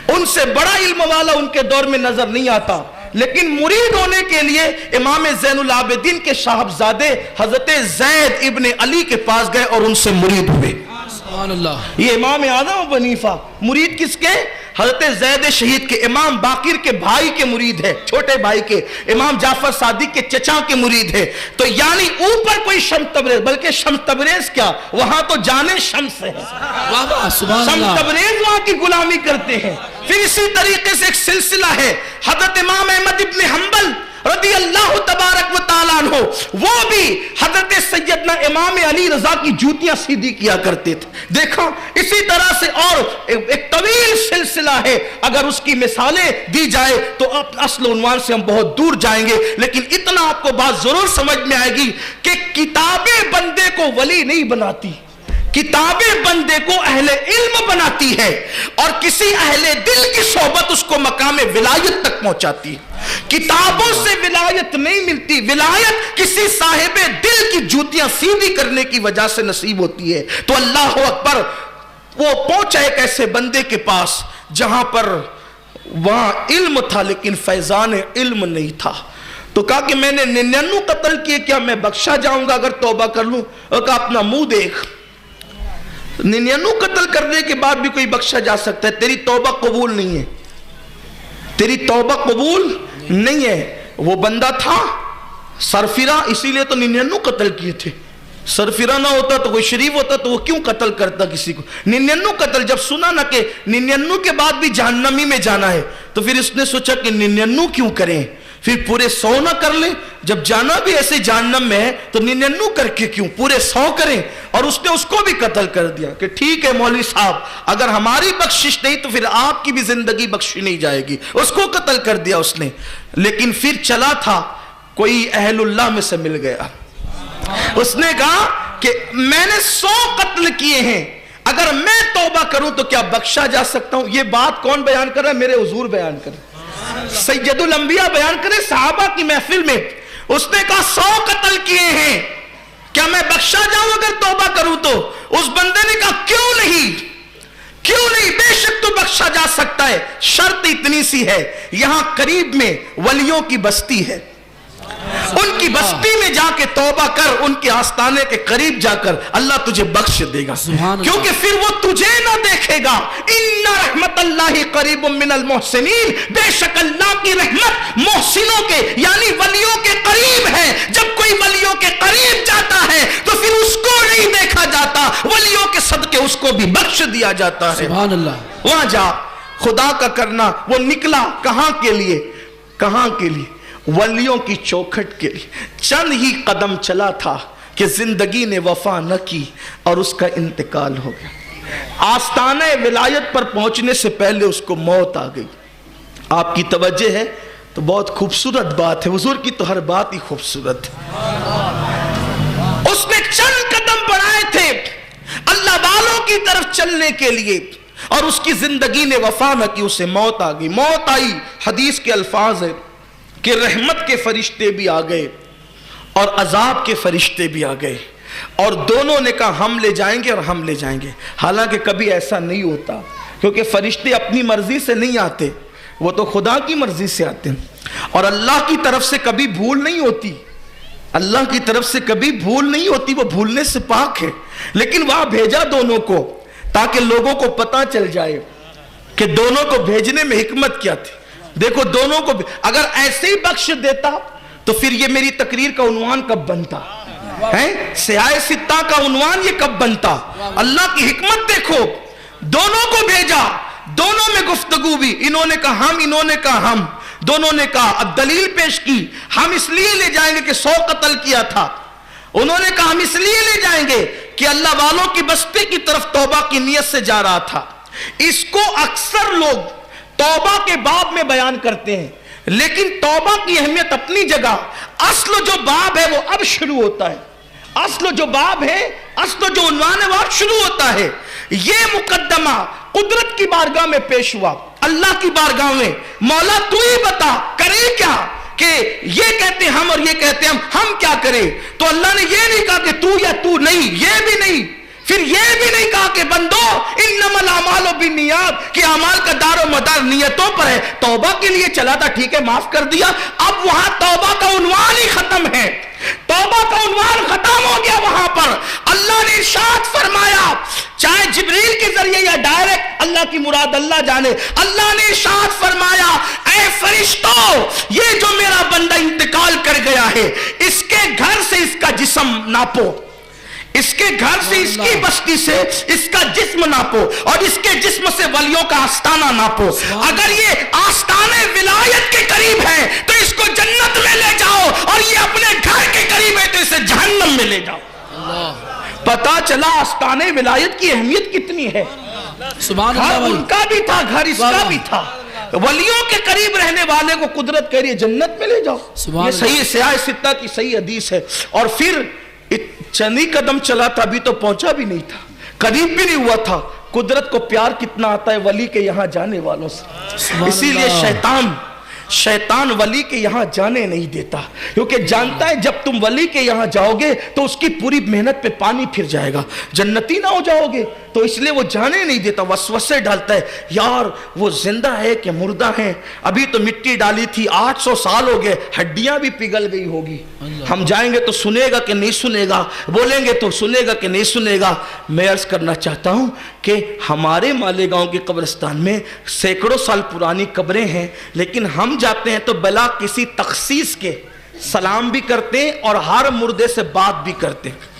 ان سے بڑا علم والا ان کے دور میں نظر نہیں آتا لیکن مرید ہونے کے لیے امام زین العابدین کے صاحبزادے حضرت زید ابن علی کے پاس گئے اور ان سے مرید ہوئے. سبحان اللہ. یہ امام اعظم ابو حنیفہ مرید کس کے؟ حضرت زید شہید کے، امام باقر کے بھائی کے مرید ہے، چھوٹے بھائی کے، امام جعفر صادق کے چچا کے مرید ہے. تو یعنی اوپر کوئی شمع تبریز، بلکہ شمع تبریز کیا، وہاں تو جانے شمس ہے. شمع تبریز وہاں کی غلامی کرتے ہیں. پھر اسی طریقے سے ایک سلسلہ ہے حضرت امام احمد ابن حنبل رضی اللہ تبارک و تعالیٰ عنہ، وہ بھی حضرت سیدنا امام علی رضا کی جوتیاں سیدھی کیا کرتے تھے. دیکھا اسی طرح سے اور ایک طویل سلسلہ ہے، اگر اس کی مثالیں دی جائے تو اصل عنوان سے ہم بہت دور جائیں گے. لیکن اتنا آپ کو بات ضرور سمجھ میں آئے گی کہ کتابیں بندے کو ولی نہیں بناتی، کتابیں بندے کو اہل علم بناتی ہے اور کسی اہل دل کی صحبت اس کو مقام ولایت تک پہنچاتی ہے. کتابوں سے ولایت نہیں ملتی، ولایت کسی صاحب دل کی جوتیاں سیدھی کرنے کی وجہ سے نصیب ہوتی ہے. تو اللہ اکبر، وہ پہنچا ایک ایسے بندے کے پاس جہاں پر وہاں علم تھا لیکن فیضان علم نہیں تھا. تو کہا کہ میں نے 99 قتل کیے، کیا میں بخشا جاؤں گا اگر توبہ کر لوں؟ اور کہا اپنا منہ دیکھ، 99 قتل کرنے کے بعد بھی کوئی بخشا جا سکتا ہے، تیری توبہ قبول نہیں ہے، تیری توبہ قبول نہیں ہے. وہ بندہ تھا سرفرا، اسی لیے تو 99 قتل کیے تھے. سرفرا نہ ہوتا تو کوئی شریف ہوتا تو وہ کیوں قتل کرتا کسی کو؟ 99 قتل. جب سنا نہ کہ 99 کے بعد بھی جہنمی میں جانا ہے تو پھر اس نے سوچا کہ 99 کیوں کریں، پھر پورے 100 نہ کر لیں، جب جانا بھی ایسے جہنم میں ہے تو 99 کر کے کیوں، پورے 100 کریں. اور اس نے اس کو بھی قتل کر دیا کہ ٹھیک ہے مولوی صاحب، اگر ہماری بخشش نہیں تو پھر آپ کی بھی زندگی بخشی نہیں جائے گی. اس کو قتل کر دیا اس نے. لیکن پھر چلا تھا، کوئی اہل اللہ میں سے مل گیا، اس نے کہا کہ میں نے 100 قتل کیے ہیں، اگر میں توبہ کروں تو کیا بخشا جا سکتا ہوں؟ یہ بات کون بیان کر رہا ہے؟ میرے حضور بیان کر رہے ہیں، سید الانبیاء بیان کرے صحابہ کی محفل میں. اس نے کہا 100 قتل کیے ہیں، کیا میں بخشا جاؤں اگر توبہ کروں تو؟ اس بندے نے کہا کیوں نہیں، کیوں نہیں، بے شک تو بخشا جا سکتا ہے. شرط اتنی سی ہے، یہاں قریب میں ولیوں کی بستی ہے، ان کی بستی میں جا کے توبہ کر، ان کے آستانے کے قریب جا کر اللہ تجھے بخش دے گا، کیونکہ پھر وہ تجھے نہ دیکھے گا. ان رحمت اللہ قریب من المحسنین، بے شک اللہ کی رحمت محسنوں کے یعنی ولیوں کے قریب ہے. جب کوئی ولیوں کے قریب جاتا ہے تو پھر اس کو نہیں دیکھا جاتا، ولیوں کے صدقے اس کو بھی بخش دیا جاتا ہے. سبحان اللہ. وہاں جا خدا کا کرنا. وہ نکلا کہاں کے لیے؟ کہاں کے لیے؟ ولیوں کی چوکھٹ کے لیے. چند ہی قدم چلا تھا کہ زندگی نے وفا نہ کی اور اس کا انتقال ہو گیا. آستانہ ولایت پر پہنچنے سے پہلے اس کو موت آ گئی. آپ کی توجہ ہے تو بہت خوبصورت بات ہے، حضور کی تو ہر بات ہی خوبصورت ہے. اس نے چند قدم بڑھائے تھے اللہ والوں کی طرف چلنے کے لیے اور اس کی زندگی نے وفا نہ کی، اسے موت آ گئی. موت آئی، حدیث کے الفاظ ہے کہ رحمت کے فرشتے بھی آ گئے اور عذاب کے فرشتے بھی آ گئے اور دونوں نے کہا ہم لے جائیں گے اور ہم لے جائیں گے. حالانکہ کبھی ایسا نہیں ہوتا کیونکہ فرشتے اپنی مرضی سے نہیں آتے، وہ تو خدا کی مرضی سے آتے ہیں اور اللہ کی طرف سے کبھی بھول نہیں ہوتی. اللہ کی طرف سے کبھی بھول نہیں ہوتی، وہ بھولنے سے پاک ہے. لیکن وہاں بھیجا دونوں کو تاکہ لوگوں کو پتہ چل جائے کہ دونوں کو بھیجنے میں حکمت کیا تھی. دیکھو دونوں کو اگر ایسے ہی بخش دیتا تو پھر یہ میری تقریر کا عنوان کب بنتا ہے؟ سیاہ ستہ کا عنوان یہ کب بنتا؟ اللہ کی حکمت دیکھو، دونوں کو بھیجا، دونوں میں گفتگو بھی، انہوں نے کہا ہم، انہوں نے کہا ہم. دونوں نے کہا، اب دلیل پیش کی، ہم اس لیے لے جائیں گے کہ 100 قتل کیا تھا. انہوں نے کہا ہم اس لیے لے جائیں گے کہ اللہ والوں کی بستی کی طرف توبہ کی نیت سے جا رہا تھا. اس کو اکثر لوگ توبہ کے باب میں بیان کرتے ہیں لیکن توبہ کی اہمیت اپنی جگہ، اصل جو باب ہے وہ اب شروع ہوتا ہے، اصل جو باب ہے، اصل جو عنوان ہے وہ اب شروع ہوتا ہے۔ یہ مقدمہ قدرت کی بارگاہ میں پیش ہوا، اللہ کی بارگاہ میں، مولا تو ہی بتا کرے کیا، کہ یہ کہتے ہم اور یہ کہتے ہم کیا کریں؟ تو اللہ نے یہ نہیں کہا کہ تو یا تو نہیں، یہ بھی نہیں، پھر یہ بھی نہیں کہا کہ بندو انما الاعمال بالنیات، کہ اعمال کا دار و مدار نیتوں پر ہے۔ توبہ کے لیے چلا تھا، ٹھیک ہے معاف کر دیا، اب وہاں توبہ کا عنوان ہی ختم ہے، توبہ کا عنوان ختم ہو گیا وہاں پر۔ اللہ نے ارشاد فرمایا، چاہے جبریل کے ذریعے یا ڈائریکٹ، اللہ کی مراد اللہ جانے، اللہ نے ارشاد فرمایا اے فرشتوں، یہ جو میرا بندہ انتقال کر گیا ہے، اس کے گھر سے اس کا جسم ناپو، اس کے گھر سے اس کی بستی سے اس کا جسم ناپو، اور اس کے جسم سے ولیوں کا آستانہ ناپو۔ اگر یہ آستانے ولایت کے قریب ہے تو اس کو جنت میں لے جاؤ، اور یہ اپنے گھر کے قریب ہے تو اسے جہنم میں لے جاؤ۔ پتا چلا آستانے ولایت کی اہمیت کتنی ہے۔ سبحان گھر اللہ، ان کا بھی تھا، گھر اس کا بھی تھا، ولیوں کے قریب رہنے والے کو قدرت کہہ رہی ہے جنت میں لے جاؤ۔ یہ صحیح سیاہ ستہ کی صحیح حدیث ہے۔ اور پھر چندی قدم چلا تھا، ابھی تو پہنچا بھی نہیں تھا، قریب بھی نہیں ہوا تھا۔ قدرت کو پیار کتنا آتا ہے ولی کے یہاں جانے والوں سے، اسی لیے شیطان ولی کے یہاں جانے نہیں دیتا، کیونکہ جانتا ہے جب تم ولی کے یہاں جاؤ گے تو اس کی پوری محنت پہ پانی پھر جائے گا، جنتی نہ ہو جاؤ گے، تو اس لیے وہ جانے نہیں دیتا، وسوسے ڈالتا ہے، یار وہ زندہ ہے کہ مردہ ہے، ابھی تو مٹی ڈالی تھی، 800 سال ہو گئے، ہڈیاں بھی پگھل گئی ہوگی، ہم جائیں گے تو سنے گا کہ نہیں سنے گا، بولیں گے تو سنے گا کہ نہیں سنے گا۔ میں عرض کرنا چاہتا ہوں کہ ہمارے مالیگاؤں کی قبرستان میں سینکڑوں سال پرانی قبریں ہیں، لیکن ہم جاتے ہیں تو بلا کسی تخصیص کے سلام بھی کرتے ہیں اور ہر مردے سے بات بھی کرتے ہیں۔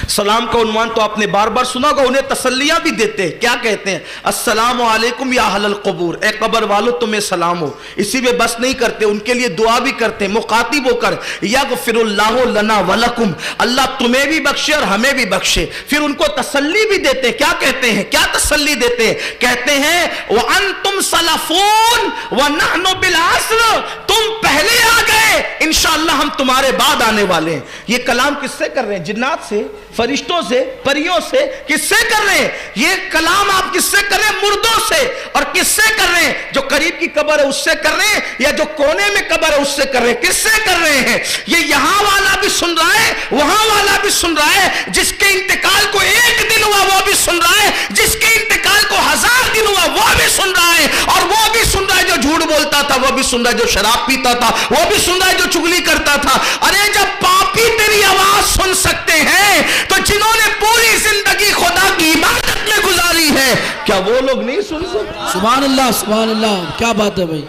سلام کا عنوان تو آپ نے بار بار سنا ہوگا، انہیں تسلیاں بھی دیتے ہیں، کیا کہتے ہیں؟ السلام علیکم یا اہل القبور، اے قبر والو تمہیں سلام ہو۔ اسی میں بس نہیں کرتے، ان کے لیے دعا بھی کرتے ہیں، مخاطب ہو کر یغفر اللہ لنا ولکم، اللہ تمہیں بھی بخشے اور ہمیں بھی بخشے۔ پھر ان کو تسلی بھی دیتے ہیں، کیا کہتے ہیں؟ کیا تسلی دیتے ہیں؟ کہتے ہیں وَأَنْتُمْ سَلَفُونَ وَنَحْنُ بِالْعَصْرِ، تم پہلے آ گئے، انشاءاللہ ہم تمہارے بعد آنے والے ہیں۔ یہ کلام کس سے کر رہے ہیں؟ جنات سے، فرشتوں سے، پریوں سے؟ کس سے کر رہے ہیں یہ کلام؟ آپ کس سے کر رہے ہیں؟ مردوں سے۔ اور کس سے کر رہے ہیں؟ جو قریب کی قبر ہے اس سے کر رہے ہیں، یا جو کونے میں قبر ہے اس سے کر رہے ہیں؟ کس سے کر رہے ہیں؟ یہ یہاں والا بھی سن رہا ہے، وہاں والا بھی سن رہا ہے، جس کے انتقال کو 1 دن ہوا وہ بھی سن رہا ہے، جس کے انتقال کو 1000 دن ہوا وہ بھی سن رہا ہے، اور وہ بھی سن رہا ہے جو جھوٹ بولتا تھا، وہ بھی سن رہا ہے جو شراب پیتا تھا، وہ بھی سن رہا ہے جو چغلی کرتا تھا۔ ارے جب پاپی تیری آواز سن سکتے ہیں تو جنہوں نے پوری زندگی خدا کی عبادت میں گزاری ہے، کیا وہ لوگ نہیں سن سکتے؟ سبحان اللہ، کیا بات ہے بھائی۔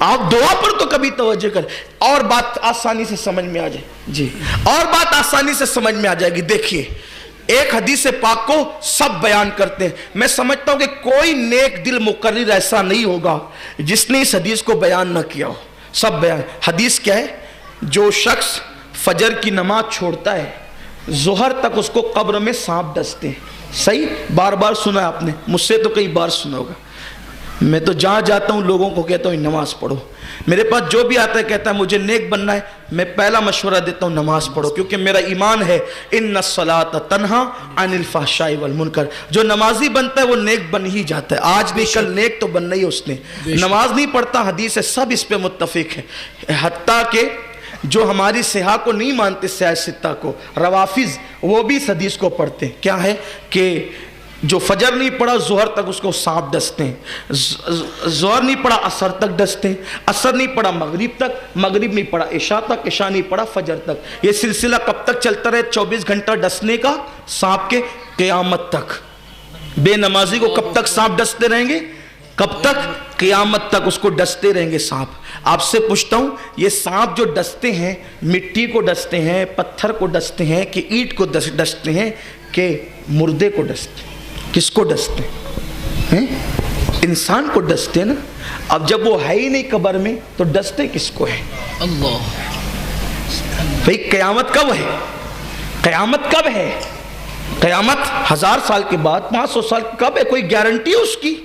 آپ دعا پر تو کبھی توجہ کریں، اور بات آسانی سے سمجھ میں آ جائے جی، اور بات آسانی سے سمجھ میں آ جائے گی۔ دیکھیے ایک حدیث پاک کو سب بیان کرتے ہیں، میں سمجھتا ہوں کہ کوئی نیک دل مقرر ایسا نہیں ہوگا جس نے اس حدیث کو بیان نہ کیا ہو، سب بیان۔ حدیث کیا ہے؟ جو شخص فجر کی نماز چھوڑتا ہے، ظہر تک اس کو قبر میں سانپ ڈستے ہیں۔ صحیح، بار بار سنا ہے آپ نے، مجھ سے تو کئی بار سنا ہوگا۔ میں تو جہاں جاتا ہوں لوگوں کو کہتا ہوں نماز پڑھو، میرے پاس جو بھی آتا ہے کہتا ہے مجھے نیک بننا ہے، میں پہلا مشورہ دیتا ہوں نماز پڑھو، کیونکہ میرا ایمان ہے ان الصلاۃ تنہا عن الفحشاء والمنکر، جو نمازی بنتا ہے وہ نیک بن ہی جاتا ہے، آج نہیں کل نیک تو بننا ہی اس نے۔ نماز نہیں پڑھتا، حدیث ہے، سب اس پہ متفق ہے، حتیٰ کہ جو ہماری سیاح کو نہیں مانتے، سیاہ ستہ کو، روافظ، وہ بھی اس حدیث کو پڑھتے ہیں۔ کیا ہے کہ جو فجر نہیں پڑھا ظہر تک اس کو سانپ ڈستے ہیں، ظہر نہیں پڑھا عصر تک ڈستے ہیں، عصر نہیں پڑھا مغرب تک، مغرب نہیں پڑھا عشاء تک، عشاء نہیں پڑھا فجر تک۔ یہ سلسلہ کب تک چلتا رہے؟ 24 گھنٹہ ڈسنے کا سانپ کے، قیامت تک۔ بے نمازی کو کب تک سانپ ڈستے رہیں گے؟ کب تک؟ قیامت تک اس کو ڈستے رہیں گے سانپ۔ آپ سے پوچھتا ہوں، یہ سانپ جو ڈستے ہیں، مٹی کو ڈستے ہیں، پتھر کو ڈستے ہیں، کہ اینٹ کو ڈستے ہیں، کہ مردے کو ڈستے ہیں؟ کس کو ڈستے ہیں؟ انسان کو ڈستے نا۔ اب جب وہ ہے ہی نہیں قبر میں تو ڈستے کس کو ہے؟ اللہ۔ بھئی قیامت کب ہے؟ قیامت کب ہے؟ قیامت 1000 سال کے بعد، 500 سال کب ہے؟ کوئی گارنٹی ہے اس کی؟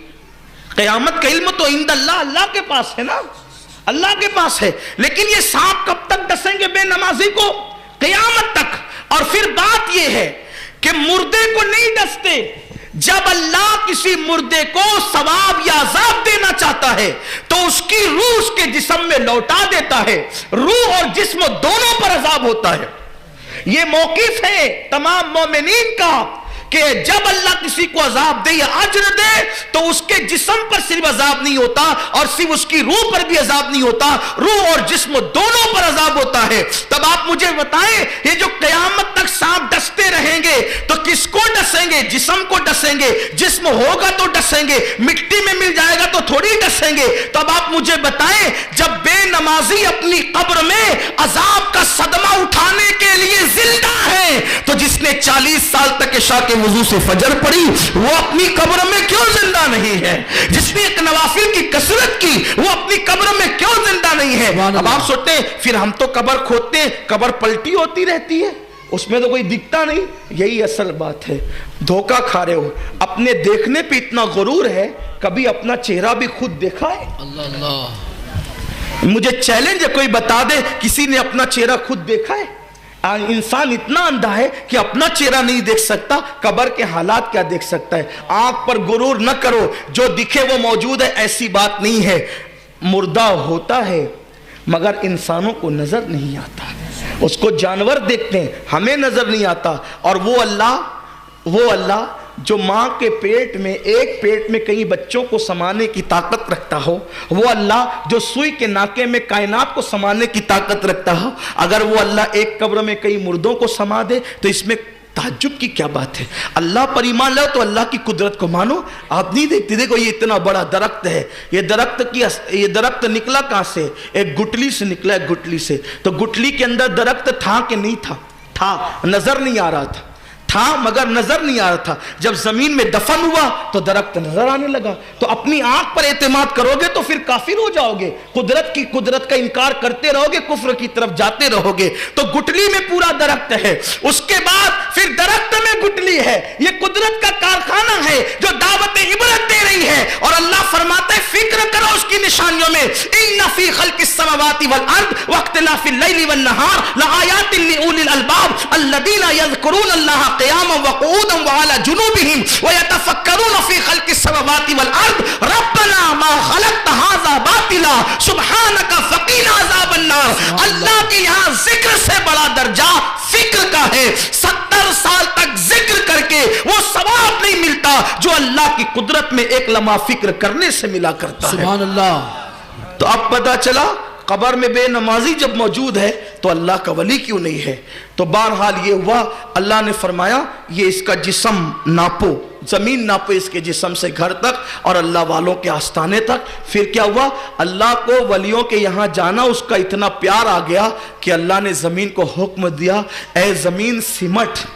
قیامت کا علم تو عند اللہ، اللہ کے پاس ہے نا۔ اللہ کے پاس ہے. لیکن یہ سانپ کب تک ڈسیں گے بے نمازی کو؟ قیامت تک. اور پھر بات یہ ہے کہ مردے کو نہیں ڈستے. جب اللہ کسی مردے کو ثواب یا عذاب دینا چاہتا ہے تو اس کی روح اس کے جسم میں لوٹا دیتا ہے. روح اور جسم دونوں پر عذاب ہوتا ہے. یہ موقف ہے تمام مومنین کا کہ جب اللہ کسی کو عذاب دے یا اجر دے تو اس کے جسم پر صرف عذاب نہیں ہوتا اور صرف اس کی روح پر بھی عذاب نہیں ہوتا, روح اور جسم دونوں پر عذاب ہوتا ہے. تب آپ مجھے بتائیں یہ جو قیامت تک سانپ ڈستے رہیں گے تو کس کو ڈسیں گے؟ جسم کو ڈسیں گے. جسم ہوگا تو ڈسیں گے, مٹی میں مل جائے گا تو تھوڑی ڈسیں گے. تب آپ مجھے بتائیں جب بے نمازی اپنی قبر میں عذاب کا صدمہ اٹھانے کے لیے زندہ ہے تو جس نے 40 سال تک عشاء کے وضو سے فجر پڑھی وہ اپنی قبر میں کیوں زندہ نہیں ہے؟ جس نے ایک نوافل کی کثرت کی وہ اپنی قبر میں کیوں زندہ نہیں ہے؟ اب آپ سوچتے ہیں پھر ہم تو قبر کھودتے ہیں, قبر پلٹی ہوتی رہتی ہے, اس میں تو کوئی دکھتا نہیں. یہی اصل بات ہے, دھوکہ کھا رہے ہو. اپنے دیکھنے پہ اتنا غرور ہے, کبھی اپنا چہرہ بھی خود دیکھا ہے؟ اللہ اللہ, مجھے چیلنج ہے کوئی بتا دے کسی نے اپنا چہرہ خود دیکھا ہے؟ انسان اتنا اندھا ہے کہ اپنا چہرہ نہیں دیکھ سکتا, قبر کے حالات کیا دیکھ سکتا ہے؟ آنکھ پر غرور نہ کرو, جو دکھے وہ موجود ہے ایسی بات نہیں ہے. مردہ ہوتا ہے مگر انسانوں کو نظر نہیں آتا, اس کو جانور دیکھتے ہیں, ہمیں نظر نہیں آتا. اور وہ اللہ جو ماں کے پیٹ میں ایک پیٹ میں کئی بچوں کو سمانے کی طاقت رکھتا ہو, وہ اللہ جو سوئی کے ناکے میں کائنات کو سمانے کی طاقت رکھتا ہو, اگر وہ اللہ ایک قبر میں کئی مردوں کو سما دے تو اس میں تعجب کی کیا بات ہے؟ اللہ پر ایمان لاؤ تو اللہ کی قدرت کو مانو. آپ نہیں دیکھتے, دیکھو یہ اتنا بڑا درخت ہے, یہ درخت نکلا کہاں سے؟ ایک گٹلی سے نکلا, ایک گٹلی سے. تو گٹلی کے اندر درخت تھا کہ نہیں تھا؟ تھا, نظر نہیں آ رہا تھا مگر نظر نہیں آ رہا تھا. جب زمین میں دفن ہوا تو درخت نظر آنے لگا. تو اپنی آنکھ پر اعتماد کرو گے تو پھر کافر ہو جاؤ گے, قدرت کا انکار کرتے رہو گے, کفر کی طرف جاتے رہو گے. تو گٹلی میں پورا درخت ہے, اس کے بعد پھر درخت میں گٹلی ہے. یہ قدرت کا کارخانہ ہے جو دعوت عبرت دے رہی ہے. اور اللہ فرماتا ہے فکر کرو اس کی نشانیوں میں, ان فی خلق السماوات والارض واختلاف اللیل والنہار لآیات لأولی الالباب الذین یذکرون اللہ قیاما وقعودا وعلی جنوبہم ویتفکرون فی خلق السماوات والارض ربنا ما خلقت ھذا باطلا سبحانک فقنا عذاب النار. اللہ کے یہاں ذکر سے بڑا درجہ فکر کا ہے. 70 سال تک ذکر کر کے وہ ثواب نہیں ملتا جو اللہ کی قدرت میں ایک لمحہ فکر کرنے سے ملا کرتا ہے. سبحان اللہ. تو اب پتہ چلا قبر میں بے نمازی جب موجود ہے تو اللہ کا ولی کیوں نہیں ہے؟ تو بہرحال یہ ہوا, اللہ نے فرمایا یہ اس کا جسم ناپو, زمین ناپو اس کے جسم سے گھر تک اور اللہ والوں کے آستانے تک. پھر کیا ہوا؟ اللہ کو ولیوں کے یہاں جانا اس کا اتنا پیار آ گیا کہ اللہ نے زمین کو حکم دیا, اے زمین سمٹ,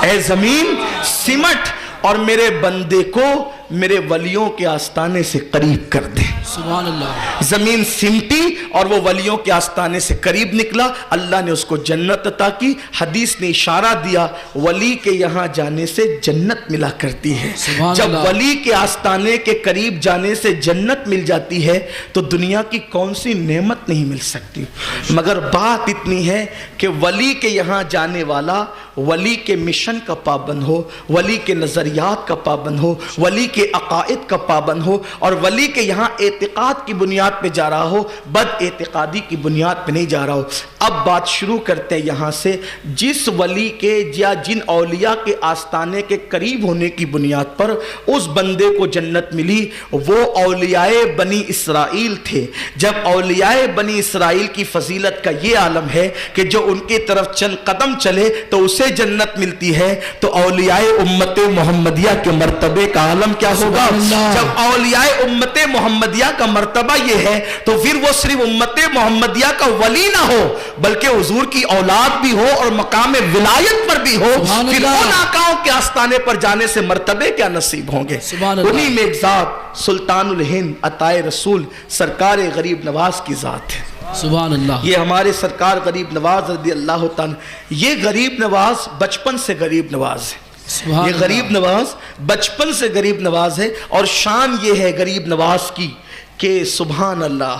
اے زمین سمٹ اور میرے بندے کو میرے ولیوں کے آستانے سے قریب کر دے. سبحان اللہ. زمین سمٹی اور وہ ولیوں کے آستانے سے قریب نکلا. اللہ نے اس کو جنت عطا کی. حدیث نے اشارہ دیا ولی کے یہاں جانے سے جنت ملا کرتی ہے. جب ولی کے آستانے کے قریب جانے سے جنت مل جاتی ہے تو دنیا کی کون سی نعمت نہیں مل سکتی. مگر بات اتنی ہے کہ ولی کے یہاں جانے والا ولی کے مشن کا پابند ہو, ولی کے نظریات کا پابند ہو, ولی کے عقائد کا پابند ہو اور ولی کے یہاں اعتقاد کی بنیاد پہ جا رہا ہو, بد اعتقادی کی بنیاد پہ نہیں جا رہا ہو. اب بات شروع کرتے ہیں یہاں سے. جس ولی کے یا جن اولیاء کے آستانے کے قریب ہونے کی بنیاد پر اس بندے کو جنت ملی وہ اولیاء بنی اسرائیل تھے. جب اولیاء بنی اسرائیل کی فضیلت کا یہ عالم ہے کہ جو ان کی طرف چند قدم چلے تو اسے جنت ملتی ہے, تو اولیاء امت محمدیہ کے مرتبے کا عالم کیا ہوگا؟ جب اولیاء امت محمدیہ کا مرتبہ یہ ہے تو پھر وہ صرف امت محمدیہ کا ولی نہ ہو بلکہ حضور کی اولاد بھی ہو اور مقام ولایت پر بھی ہو. پھر ان آقاؤں کے آستانے پر جانے سے مرتبے کیا نصیب ہوں گے. انہی میں ایک ذات سلطان الہند عطائے رسول سرکار غریب نواز کی ذات ہے. سبحان اللہ. یہ ہمارے سرکار غریب نواز رضی اللہ تعالیٰ, یہ غریب نواز بچپن سے غریب نواز ہے. یہ غریب نواز بچپن سے غریب نواز ہے. اور شان یہ ہے غریب نواز کی کہ سبحان اللہ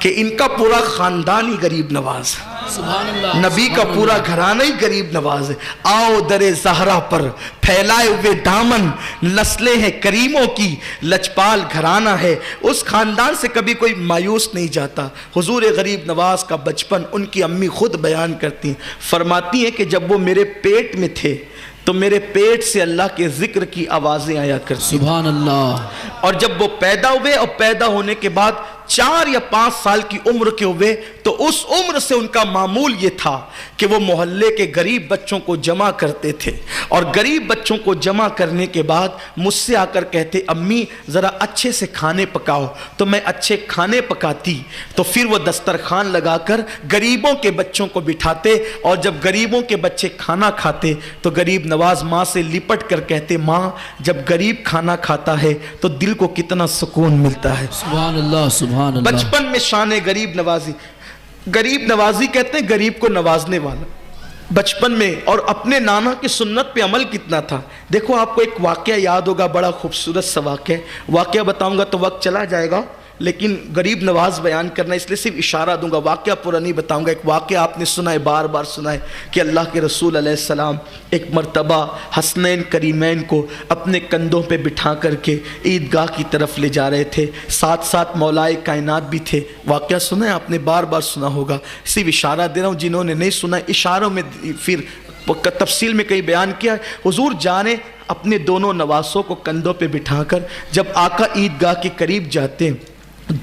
کہ ان کا پورا خاندان ہی غریب نواز ہے، سبحان اللہ، نبی کا پورا گھرانہ ہی غریب نواز ہے۔ آؤ در زہرا پر پھیلائے ہوئے دامن، نسلیں ہیں کریموں کی لجپال گھرانہ ہے۔ اس خاندان سے کبھی کوئی مایوس نہیں جاتا۔ حضور غریب نواز کا بچپن ان کی امی خود بیان کرتی ہیں، فرماتی ہیں کہ جب وہ میرے پیٹ میں تھے تو میرے پیٹ سے اللہ کے ذکر کی آوازیں آیا کرتی، سبحان اللہ، اور جب وہ پیدا ہوئے اور پیدا ہونے کے بعد 4 یا 5 سال کی عمر کے ہوئے تو اس عمر سے ان کا معمول یہ تھا کہ وہ محلے کے غریب بچوں کو جمع کرتے تھے، اور غریب بچوں کو جمع کرنے کے بعد مجھ سے آ کر کہتے امی ذرا اچھے سے کھانے پکاؤ، تو میں اچھے کھانے پکاتی، تو پھر وہ دسترخوان لگا کر غریبوں کے بچوں کو بٹھاتے، اور جب غریبوں کے بچے کھانا کھاتے تو غریب نواز ماں سے لپٹ کر کہتے ماں جب غریب کھانا کھاتا ہے تو دل کو کتنا سکون ملتا ہے۔ سبحان اللہ، سبحان اللہ۔ بچپن میں شان غریب نوازی، غریب نوازی کہتے ہیں غریب کو نوازنے والا۔ بچپن میں اور اپنے نانا کی سنت پہ عمل کتنا تھا۔ دیکھو آپ کو ایک واقعہ یاد ہوگا، بڑا خوبصورت سا واقعہ بتاؤں گا تو وقت چلا جائے گا، لیکن غریب نواز بیان کرنا اس لیے صرف اشارہ دوں گا، واقعہ پورا نہیں بتاؤں گا۔ ایک واقعہ آپ نے سنا ہے، بار بار سنا ہے کہ اللہ کے رسول علیہ السلام ایک مرتبہ حسنین کریمین کو اپنے کندھوں پہ بٹھا کر کے عیدگاہ کی طرف لے جا رہے تھے، ساتھ ساتھ مولائے کائنات بھی تھے۔ واقعہ سنا ہے آپ نے، بار بار سنا ہوگا، صرف اشارہ دے رہا ہوں، جنہوں نے نہیں سنا اشاروں میں پھر تفصیل میں کئی بیان کیا۔ حضور جانے اپنے دونوں نواسوں کو کندھوں پہ بٹھا کر جب آقا عیدگاہ کے قریب جاتے ہیں،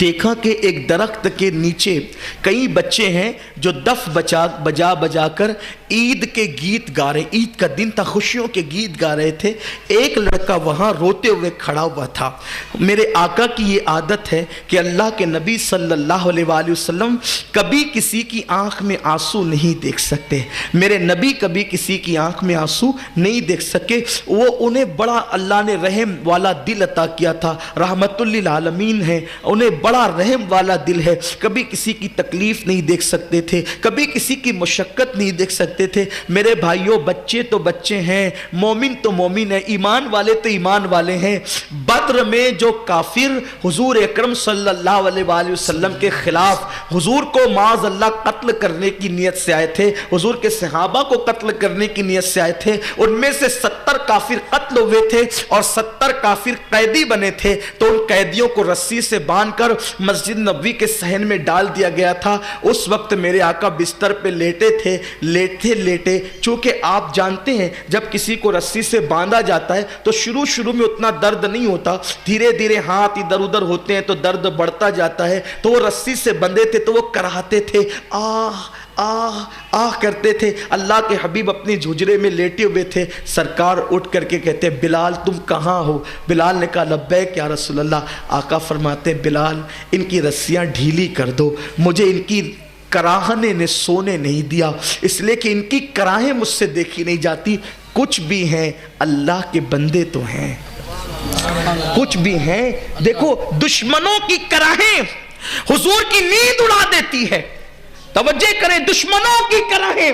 دیکھا کہ ایک درخت کے نیچے کئی بچے ہیں جو دف بجا بجا کر عید کے گیت گا رہے، عید کا دن تھا، خوشیوں کے گیت گا رہے تھے۔ ایک لڑکا وہاں روتے ہوئے کھڑا ہوا تھا۔ میرے آقا کی یہ عادت ہے کہ اللہ کے نبی صلی اللہ علیہ وآلہ وسلم کبھی کسی کی آنکھ میں آنسو نہیں دیکھ سکتے، میرے نبی کبھی کسی کی آنکھ میں آنسو نہیں دیکھ سکے۔ وہ انہیں بڑا اللہ نے رحم والا دل عطا کیا تھا، رحمت للعالمین ہے، انہیں بڑا رحم والا دل ہے، کبھی کسی کی تکلیف نہیں دیکھ سکتے تھے، کبھی کسی کی مشقت نہیں دیکھ سکتے تھے۔ میرے بھائیوں بچے تو بچے ہیں، مومن تو مومن ہے، ایمان والے تو ایمان والے ہیں۔ بدر میں جو کافر حضور اکرم صلی اللہ علیہ وآلہ وسلم کے خلاف حضور کو معاذ اللہ قتل کرنے کی نیت سے آئے تھے، حضور کے صحابہ کو قتل کرنے کی نیت سے آئے تھے، ان میں سے 70 کافر قتل ہوئے تھے اور 70 کافر قیدی بنے تھے، تو ان قیدیوں کو رسی سے باندھ کر مسجد نبوی کے صحن میں ڈال دیا گیا تھا۔ اس وقت میرے آقا بستر پہ لیٹے تھے، لیٹے چونکہ آپ جانتے ہیں جب کسی کو رسی سے باندھا جاتا ہے تو شروع میں اتنا درد نہیں ہوتا، دھیرے دھیرے ہاتھ ادھر ادھر ہوتے ہیں تو درد بڑھتا جاتا ہے۔ تو وہ رسی سے بندھے تھے تو وہ کراہتے تھے، آہ آہ آہ کرتے تھے۔ اللہ کے حبیب اپنی جھجرے میں لیٹے ہوئے تھے، سرکار اٹھ کر کے کہتے بلال تم کہاں ہو؟ بلال نے کہا لبیک یا رسول اللہ۔ آقا فرماتے بلال ان کی رسیاں ڈھیلی کر دو، مجھے ان کی کراہنے نے سونے نہیں دیا، اس لیے کہ ان کی کراہیں مجھ سے دیکھی نہیں جاتی۔ کچھ بھی ہیں اللہ کے بندے تو ہیں، کچھ بھی ہیں۔ دیکھو دشمنوں کی کراہیں حضور کی نیند اڑا دیتی ہے، توجہ کریں، دشمنوں کی کراہیں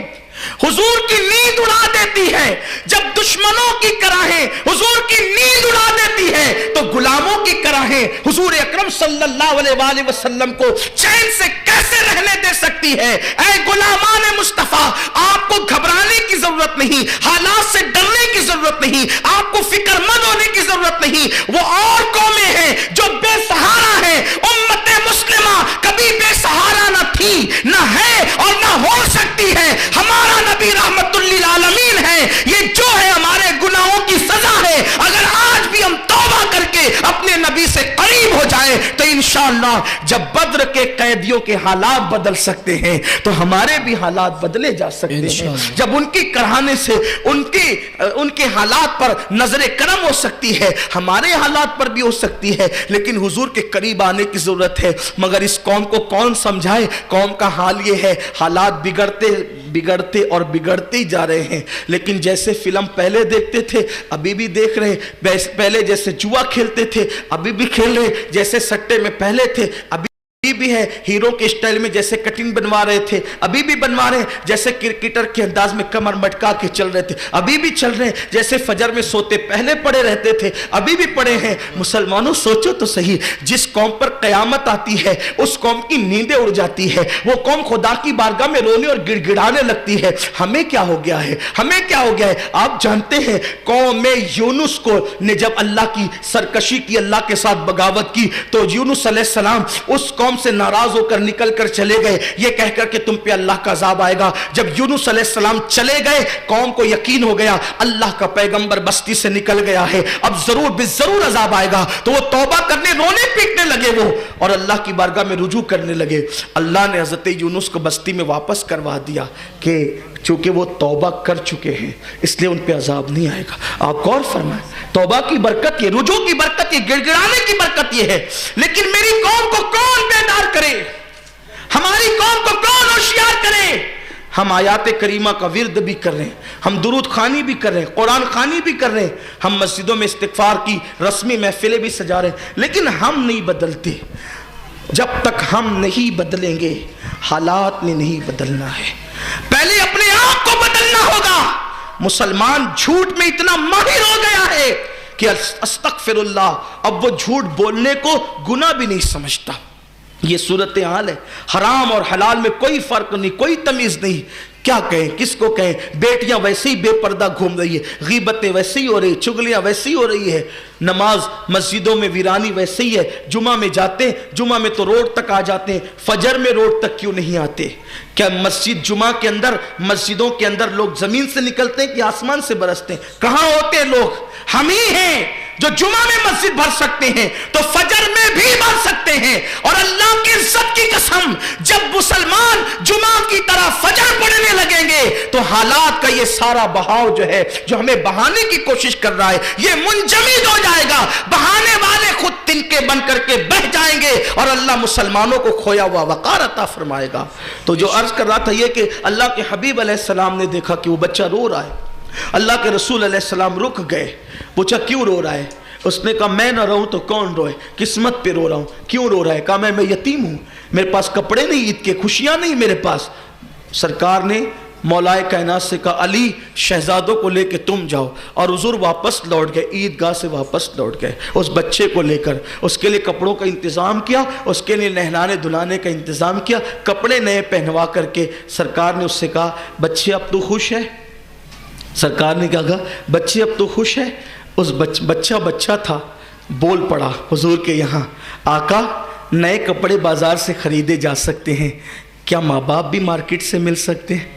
حضور کی نیند اڑا دیتی ہے۔ جب دشمنوں کی کراہیں حضور کی نیند اڑا دیتی ہے تو غلاموں کی کراہیں حضور اکرم صلی اللہ علیہ وآلہ وسلم کو چین سے کیسے رہنے دے سکتی ہے؟ اے غلامان مصطفیٰ، آپ کو گھبرانے کی ضرورت نہیں، حالات سے ڈرنے کی ضرورت نہیں، آپ کو فکر مند ہونے کی ضرورت نہیں۔ وہ اور قومیں ہیں جو بے سہارا ہیں، امت مسلمہ کبھی بے سہارا نہ تھی، نہ ہے اور نہ ہو سکتی ہے۔ ہمارا نبی رحمت للعالمین ہے، یہ جو ہے ہمارے گناہوں کی سزا ہے۔ اگر آج بھی ہم توبہ کر کے اپنے نبی سے قریب ہو جائیں تو انشاءاللہ جب بدر کے قیدیوں کے حالات بدل سکتے ہیں تو ہمارے بھی حالات بدلے جا سکتے ہیں۔ جب ان کی کراہنے سے ان کے حالات پر نظر کرم ہو سکتی ہے، ہمارے حالات پر بھی ہو سکتی ہے، لیکن حضور کے قریب آنے کی ضرورت ہے۔ مگر اس قوم کو کون سمجھائے؟ قوم کا حال یہ ہے، حالات بگڑتے اور بگڑتے ہی جا رہے ہیں۔ لیکن جیسے فلم پہلے دیکھتے تھے ابھی بھی دیکھ رہے، پہلے جیسے جوا کھیلتے تھے ابھی بھی کھیل رہے، جیسے سٹے میں پہلے تھے ابھی بھی ہے ہیرو کے اسٹائل میں جیسے کٹنگ بنوا رہے تھے ابھی بھی بنوا رہے ہیں, جیسے کرکٹر کے انداز میں کمر مٹکا کے چل رہے تھے ابھی بھی چل رہے ہیں, جیسے فجر میں سوتے پہلے پڑے رہتے تھے ابھی بھی پڑے ہیں. مسلمانوں سوچو تو صحیح, جس قوم پر قیامت آتی ہے اس قوم کی نیندیں اڑ جاتی ہے, وہ قوم خدا کی بارگاہ میں رونے اور گڑ گڑانے لگتی ہے. ہمیں کیا ہو گیا ہے, ہمیں کیا ہو گیا ہے؟ آپ جانتے ہیں قوم یونس کو نے جب اللہ کی سرکشی کی, اللہ کے ساتھ بغاوت کی, تو یونس علیہ السلام اس قوم سے ناراض ہو کر نکل کر چلے گئے یہ کہہ کر کہ تم پہ اللہ کا عذاب آئے گا. جب یونس علیہ السلام چلے گئے قوم کو یقین ہو گیا اللہ کا پیغمبر بستی سے نکل گیا ہے, اب ضرور بالضرور عذاب آئے گا. تو وہ توبہ کرنے رونے پیٹنے لگے وہ, اور اللہ کی بارگاہ میں رجوع کرنے لگے. اللہ نے حضرت یونس کو بستی میں واپس کروا دیا کہ چونکہ وہ توبہ کر چکے ہیں اس لیے ان پہ عذاب نہیں آئے گا. آپ غور فرمائیں, توبہ کی برکت یہ, رجوع کی برکت یہ, گڑ گڑانے کی برکت یہ ہے. لیکن میری قوم کو کون بیدار کرے, ہماری قوم کو کون ہوشیار کرے؟ ہم آیات کریمہ کا ورد بھی کر رہے ہیں, ہم درود خوانی بھی کر رہے ہیں, قرآن خوانی بھی کر رہے ہیں, ہم مسجدوں میں استغفار کی رسمی محفلیں بھی سجا رہے ہیں, لیکن ہم نہیں بدلتے. جب تک ہم نہیں بدلیں گے حالات نے نہیں بدلنا ہے. پہلے اپنے آپ کو بدلنا ہوگا. مسلمان جھوٹ میں اتنا ماہر ہو گیا ہے کہ استغفر اللہ, اب وہ جھوٹ بولنے کو گناہ بھی نہیں سمجھتا. یہ صورتحال ہے. حرام اور حلال میں کوئی فرق نہیں, کوئی تمیز نہیں. کیا کہیں, کس کو کہیں؟ بیٹیاں ویسے ہی بے پردہ گھوم رہی ہے, غیبتیں ویسے ہی ہو رہی, چگلیاں ویسے ہی ہو رہی ہے, نماز مسجدوں میں ویرانی ویسے ہی ہے. جمعہ میں جاتے ہیں, جمعہ میں تو روڈ تک آ جاتے ہیں, فجر میں روڈ تک کیوں نہیں آتے؟ کیا مسجد جمعہ کے اندر, مسجدوں کے اندر لوگ زمین سے نکلتے ہیں کہ آسمان سے برستے ہیں؟ کہاں ہوتے ہیں لوگ؟ ہم ہی ہیں جو جمعہ میں مسجد بھر سکتے ہیں تو فجر میں بھی بھر سکتے ہیں. اور اللہ کی عزت کی قسم, جب مسلمان جمعہ کی طرح فجر پڑھنے لگیں گے تو حالات کا یہ سارا بہاؤ جو ہے, جو ہمیں بہانے کی کوشش کر رہا ہے, یہ منجمد ہو جائے گا. بہانے والے خود تنکے بن کر کے بہ جائیں گے اور اللہ مسلمانوں کو کھویا ہوا وقار عطا فرمائے گا. تو جو عرض کر رہا تھا یہ کہ اللہ کے حبیب علیہ السلام نے دیکھا کہ وہ بچہ رو رہا ہے. اللہ کے رسول علیہ السلام رک گئے, پوچھا کیوں رو رہا ہے؟ اس نے کہا میں نہ رہوں تو کون روئے, قسمت پہ رو رہا ہوں. کیوں رو رہا ہے؟ کہا میں یتیم ہوں, میرے پاس کپڑے نہیں عید کے, خوشیاں نہیں میرے پاس. سرکار نے مولائے کائنات سے کہا علی شہزادوں کو لے کے تم جاؤ, اور حضور واپس لوٹ گئے, عیدگاہ سے واپس لوٹ گئے اس بچے کو لے کر. اس کے لیے کپڑوں کا انتظام کیا, اس کے لیے نہلانے دھلانے کا انتظام کیا, کپڑے نئے پہنوا کر کے سرکار نے اس سے کہا بچے اب تو خوش ہے؟ سرکار نے کہا بچے اب تو خوش ہے؟ اس بچہ تھا, بول پڑا حضور کے یہاں, آقا نئے کپڑے بازار سے خریدے جا سکتے ہیں, کیا ماں باپ بھی مارکیٹ سے مل سکتے ہیں؟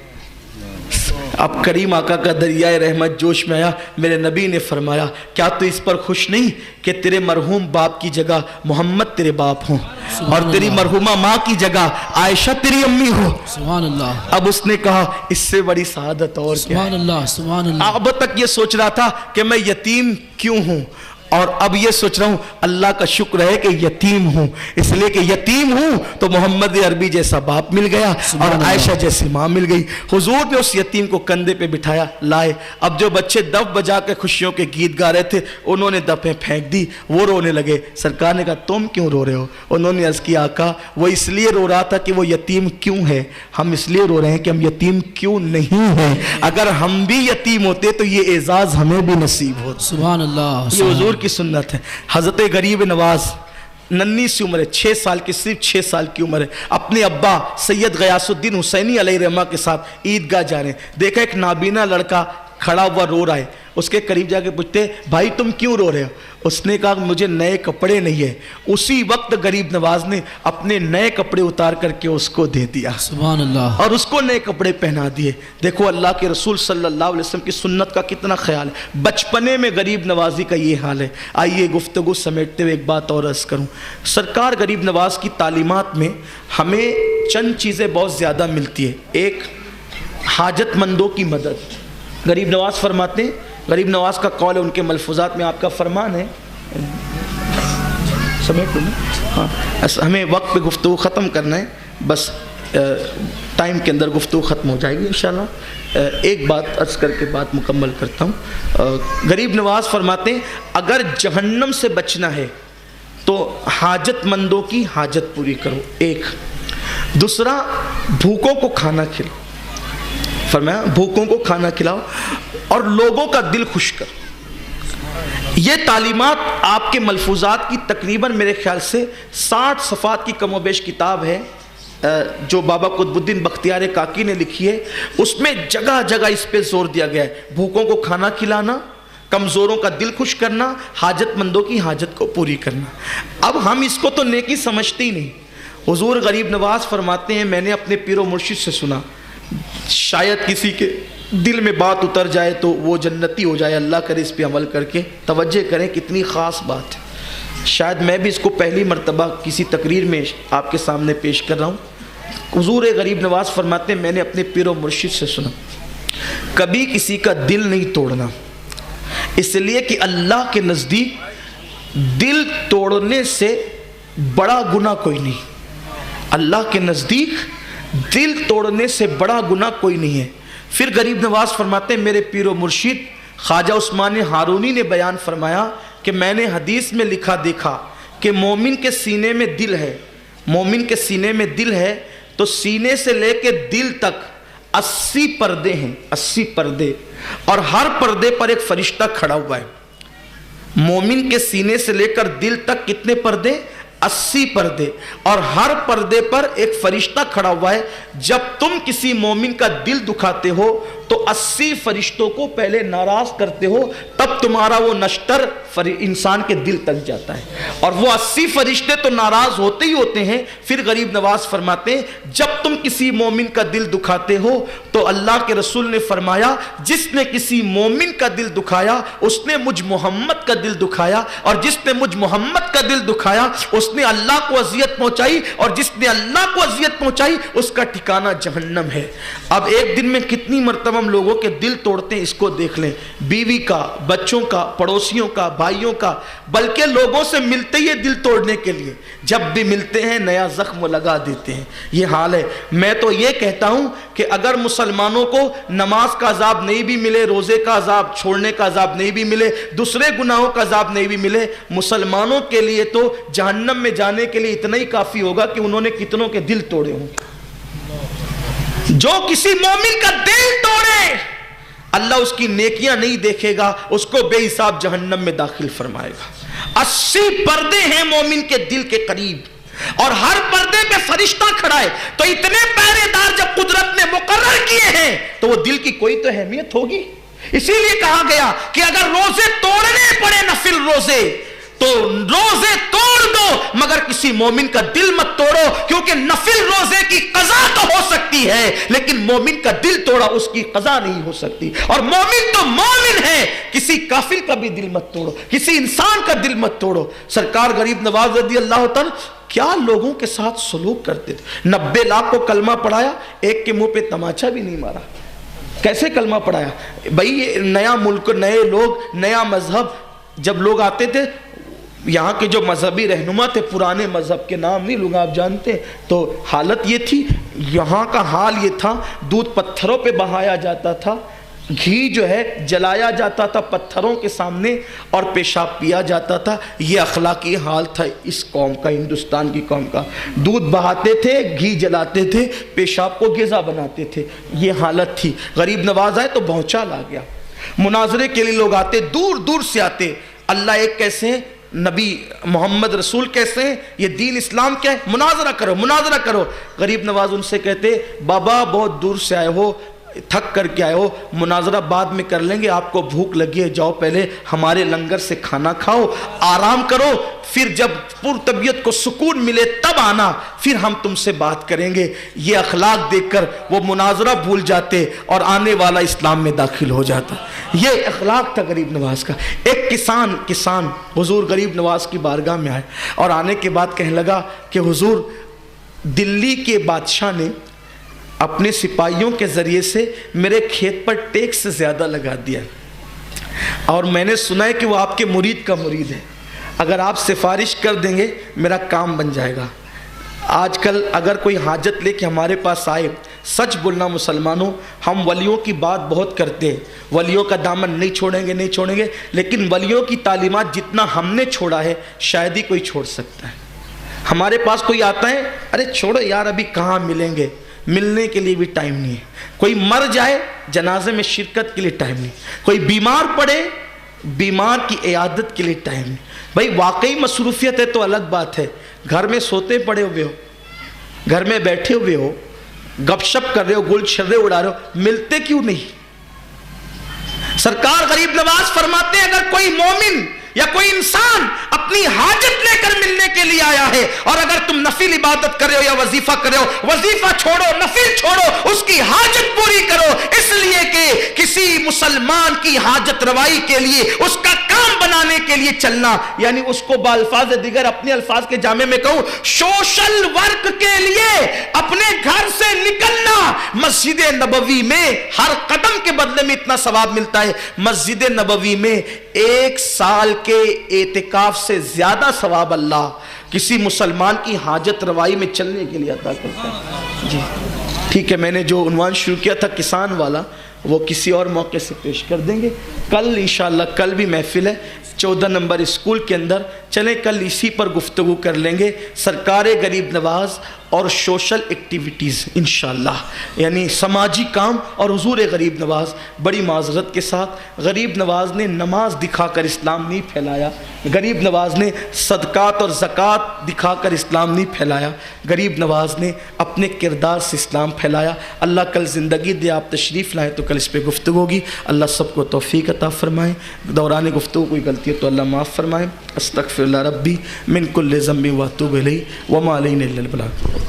اب کریم آقا کا دریائے رحمت جوش میں آیا. میرے نبی نے فرمایا کیا تو اس پر خوش نہیں کہ تیرے مرحوم باپ کی جگہ محمد تیرے باپ ہوں, اور تیری مرحومہ ماں کی جگہ عائشہ تیری امی ہو؟ سبحان اللہ. اب اس نے کہا اس سے بڑی سعادت اور کیا ہے؟ سبحان اللہ, سبحان اللہ. اب تک یہ سوچ رہا تھا کہ میں یتیم کیوں ہوں, اور اب یہ سوچ رہا ہوں اللہ کا شکر ہے کہ یتیم ہوں, اس لیے کہ یتیم ہوں تو محمد عربی جیسا باپ مل گیا اور عائشہ جیسی ماں مل گئی. حضور نے اس یتیم کو کندھے پہ بٹھایا, لائے. اب جو بچے دف بجا کے خوشیوں کے گیت گا رہے تھے انہوں نے دفیں پھینک دی, وہ رونے لگے. سرکار نے کہا تم کیوں رو رہے ہو؟ انہوں نے عرض کیا آقا وہ اس لیے رو رہا تھا کہ وہ یتیم کیوں ہے, ہم اس لیے رو رہے ہیں کہ ہم یتیم کیوں نہیں ہیں. اگر ہم بھی یتیم ہوتے تو یہ اعزاز ہمیں بھی نصیب ہوتا. سبحان اللہ. یہ حضور کی سنت ہے. حضرت غریب نواز ننھی سی عمر ہے, 6 سال کی, صرف 6 سال کی عمر ہے, اپنے ابا سید غیاث الدین حسینی علیہ رحمہ کے ساتھ عیدگاہ جا رہے ہیں. دیکھا ایک نابینا لڑکا کھڑا ہوا رو رہا ہے. اس کے قریب جا کے پوچھتے بھائی تم کیوں رو رہے ہو؟ اس نے کہا مجھے نئے کپڑے نہیں ہیں. اسی وقت غریب نواز نے اپنے نئے کپڑے اتار کر کے اس کو دے دیا, سبحان اللہ, اور اس کو نئے کپڑے پہنا دیے. دیکھو اللہ کے رسول صلی اللہ علیہ وسلم کی سنت کا کتنا خیال ہے. بچپنے میں غریب نوازی کا یہ حال ہے. آئیے گفتگو سمیٹتے ہوئے ایک بات اور عرض کروں. سرکار غریب نواز کی تعلیمات میں ہمیں چند چیزیں بہت زیادہ ملتی ہے. ایک, حاجت مندوں کی مدد. غریب نواز فرماتے ہیں, غریب نواز کا قول ہے, ان کے ملفوظات میں آپ کا فرمان ہے, سمیٹ لوں ہاں, ہمیں وقت پہ گفتگو ختم کرنا ہے, بس ٹائم کے اندر گفتگو ختم ہو جائے گی انشاءاللہ. ایک بات عرض کر کے بات مکمل کرتا ہوں. غریب نواز فرماتے ہیں اگر جہنم سے بچنا ہے تو حاجت مندوں کی حاجت پوری کرو، ایک۔ دوسرا، بھوکوں کو کھانا کھلاؤ، فرمایا بھوکوں کو کھانا کھلاؤ اور لوگوں کا دل خوش کرو۔ یہ تعلیمات آپ کے ملفوظات کی تقریباً میرے خیال سے 60 صفحات کی کم و بیش کتاب ہے جو بابا قطب الدین بختیار کاکی نے لکھی ہے، اس میں جگہ جگہ اس پہ زور دیا گیا ہے، بھوکوں کو کھانا کھلانا، کمزوروں کا دل خوش کرنا، حاجت مندوں کی حاجت کو پوری کرنا۔ اب ہم اس کو تو نیکی سمجھتے ہی نہیں۔ حضور غریب نواز فرماتے ہیں، میں نے اپنے پیر و مرشد سے سنا، شاید کسی کے دل میں بات اتر جائے تو وہ جنتی ہو جائے، اللہ کرے اس پہ عمل کر کے۔ توجہ کریں کتنی خاص بات ہے، شاید میں بھی اس کو پہلی مرتبہ کسی تقریر میں آپ کے سامنے پیش کر رہا ہوں۔ حضور غریب نواز فرماتے ہیں، میں نے اپنے پیر و مرشد سے سنا، کبھی کسی کا دل نہیں توڑنا، اس لیے کہ اللہ کے نزدیک دل توڑنے سے بڑا گناہ کوئی نہیں، اللہ کے نزدیک دل توڑنے سے بڑا گناہ کوئی نہیں ہے۔ پھر غریب نواز فرماتے ہیں، میرے پیر و مرشد خواجہ عثمان ہارونی نے بیان فرمایا کہ میں نے حدیث میں لکھا دیکھا کہ مومن کے سینے میں دل ہے، مومن کے سینے میں دل ہے تو سینے سے لے کے دل تک 80 پردے ہیں، 80 پردے، اور ہر پردے پر ایک فرشتہ کھڑا ہوا ہے۔ مومن کے سینے سے لے کر دل تک کتنے پردے؟ 80 پردے، اور ہر پردے پر ایک فرشتہ کھڑا ہوا ہے۔ جب تم کسی مومن کا دل دکھاتے ہو تو 80 فرشتوں کو پہلے ناراض کرتے ہو، تب تمہارا وہ نشتر انسان کے دل تک جاتا ہے، اور وہ 80 فرشتے تو ناراض ہوتے ہی ہوتے ہیں۔ پھر غریب نواز فرماتے ہیں، جب تم کسی مومن کا دل دکھاتے ہو تو اللہ کے رسول نے فرمایا، جس نے کسی مومن کا دل دکھایا اس نے مجھ محمد کا دل دکھایا، اور جس نے مجھ محمد کا دل دکھایا اس نے اللہ کو اذیت پہنچائی، اور جس نے اللہ کو اذیت پہنچائی اس کا ٹھکانہ جہنم ہے۔ اب ایک دن میں کتنی مرتبہ ہم لوگوں کے دل توڑتے ہیں، اس کو دیکھ لیں، بیوی کا، بچوں کا، پڑوسیوں کا، بھائیوں کا، بلکہ لوگوں سے ملتے ہی دل توڑنے کے لیے، جب بھی ملتے ہیں نیا زخم لگا دیتے ہیں۔ یہ حال ہے۔ میں تو یہ کہتا ہوں کہ اگر مسلمانوں کو نماز کا عذاب نہیں بھی ملے، روزے کا عذاب، چھوڑنے کا عذاب نہیں بھی ملے، دوسرے گناہوں کا عذاب نہیں بھی ملے، مسلمانوں کے لیے تو جہنم میں جانے کے لیے اتنا ہی کافی ہوگا کہ انہوں نے کتنوں کے دل توڑے ہوں۔ جو کسی مومن کا دل توڑے اللہ اس کی نیکیاں نہیں دیکھے گا، اس کو بے حساب جہنم میں داخل فرمائے گا۔ 80 پردے ہیں مومن کے دل کے قریب، اور ہر پردے پہ فرشتہ کھڑا ہے، تو اتنے پہرے دار جب قدرت نے مقرر کیے ہیں تو وہ دل کی کوئی تو اہمیت ہوگی۔ اسی لیے کہا گیا کہ اگر روزے توڑنے پڑے، نفل روزے، تو روزے توڑ دو مگر کسی مومن کا دل مت توڑو، کیونکہ نفل روزے کی قضا تو ہو سکتی ہے لیکن مومن کا دل توڑا اس کی قضا نہیں ہو سکتی، اور مومن تو مومن ہے۔ کسی کافر کا بھی دل مت توڑو، کسی انسان کا دل مت توڑو۔ سرکار غریب نواز رضی اللہ تعالی کیا لوگوں کے ساتھ سلوک کرتے تھے، 90 لاکھ کو کلمہ پڑھایا، ایک کے منہ پہ تماچا بھی نہیں مارا۔ کیسے کلمہ پڑھایا بھائی؟ نیا ملک، نئے لوگ، نیا مذہب، جب لوگ آتے تھے، یہاں کے جو مذہبی رہنما تھے، پرانے مذہب کے نام نہیں لوگ آپ جانتے، تو حالت یہ تھی، یہاں کا حال یہ تھا، دودھ پتھروں پہ بہایا جاتا تھا، گھی جو ہے جلایا جاتا تھا پتھروں کے سامنے، اور پیشاب پیا جاتا تھا۔ یہ اخلاقی حال تھا اس قوم کا، ہندوستان کی قوم کا۔ دودھ بہاتے تھے، گھی جلاتے تھے، پیشاب کو غذا بناتے تھے، یہ حالت تھی۔ غریب نواز آئے تو بھونچال آ گیا، مناظرے کے لیے لوگ آتے، دور دور سے آتے، اللہ ایک کیسے ہیں، نبی محمد رسول کیسے ہیں، یہ دین اسلام کیا ہے، مناظرہ کرو، مناظرہ کرو۔ غریب نواز ان سے کہتے، بابا بہت دور سے آئے ہو، تھک کر کے آئے ہو، مناظرہ بعد میں کر لیں گے، آپ کو بھوک لگی ہے، جاؤ پہلے ہمارے لنگر سے کھانا کھاؤ، آرام کرو، پھر جب پر طبیعت کو سکون ملے تب آنا، پھر ہم تم سے بات کریں گے۔ یہ اخلاق دیکھ کر وہ مناظرہ بھول جاتے اور آنے والا اسلام میں داخل ہو جاتا۔ یہ اخلاق تھا غریب نواز کا۔ ایک کسان حضور غریب نواز کی بارگاہ میں آئے، اور آنے کے بعد کہنے لگا کہ حضور، دلی کے بادشاہ نے اپنے سپاہیوں کے ذریعے سے میرے کھیت پر ٹیکس زیادہ لگا دیا، اور میں نے سنا ہے کہ وہ آپ کے مرید کا مرید ہے، اگر آپ سفارش کر دیں گے میرا کام بن جائے گا۔ آج کل اگر کوئی حاجت لے کے ہمارے پاس آئے، سچ بولنا مسلمانوں، ہم ولیوں کی بات بہت کرتے ہیں، ولیوں کا دامن نہیں چھوڑیں گے، لیکن ولیوں کی تعلیمات جتنا ہم نے چھوڑا ہے شاید ہی کوئی چھوڑ سکتا ہے۔ ہمارے پاس کوئی آتا ہے، ارے چھوڑو یار ابھی کہاں ملیں گے، ملنے کے لیے بھی ٹائم نہیں ہے، کوئی مر جائے جنازے میں شرکت کے لیے ٹائم نہیں، کوئی بیمار پڑے بیمار کی عیادت کے لیے ٹائم نہیں۔ بھائی واقعی مصروفیت ہے تو الگ بات ہے، گھر میں سوتے پڑے ہوئے ہو، گھر میں بیٹھے ہوئے ہو، گپ شپ کر رہے ہو، گل چھرے اڑا رہے ہو، ملتے کیوں نہیں؟ سرکار غریب نواز فرماتے ہیں اگر کوئی مومن یا کوئی انسان اپنی حاجت لے کر ملنے کے لیے آیا ہے، اور اگر تم نفل عبادت کر رہے ہو یا وظیفہ کر رہے ہو، وظیفہ چھوڑو، نفل چھوڑو، اس کی حاجت پوری کرو، اس لیے کہ کسی مسلمان کی حاجت روائی کے لیے، اس کا کام بنانے کے لیے چلنا، یعنی اس کو بالفاظ دیگر اپنے الفاظ کے جامع میں کہوں، سوشل ورک کے لیے اپنے گھر سے نکلنا، مسجد نبوی میں ہر قدم کے بدلے میں اتنا ثواب ملتا ہے، مسجد نبوی میں 1 سال کے اعتکاف سے زیادہ ثواب اللہ کسی مسلمان کی حاجت روائی میں چلنے کے لیے عطا کرتا ہے۔ جی ٹھیک ہے، میں نے جو عنوان شروع کیا تھا کسان والا وہ کسی اور موقع سے پیش کر دیں گے، کل انشاءاللہ کل بھی محفل ہے 14 نمبر اسکول کے اندر، چلیں کل اسی پر گفتگو کر لیں گے، سرکار غریب نواز اور سوشل ایکٹیویٹیز انشاءاللہ، یعنی سماجی کام اور حضور غریب نواز۔ بڑی معذرت کے ساتھ غریب نواز نے نماز دکھا کر اسلام نہیں پھیلایا، غریب نواز نے صدقات اور زکوٰۃ دکھا کر اسلام نہیں پھیلایا، غریب نواز نے اپنے کردار سے اسلام پھیلایا۔ اللہ کل زندگی دے، آپ تشریف لائیں تو کل اس پہ گفتگو ہوگی۔ اللہ سب کو توفیق عطا فرمائیں، دوران گفتگو کوئی غلطی ہے تو اللہ معاف فرمائیں۔ استغفر اللہ ربی من کل ذنب واتوب الیہ وما علینا الا البلاغ۔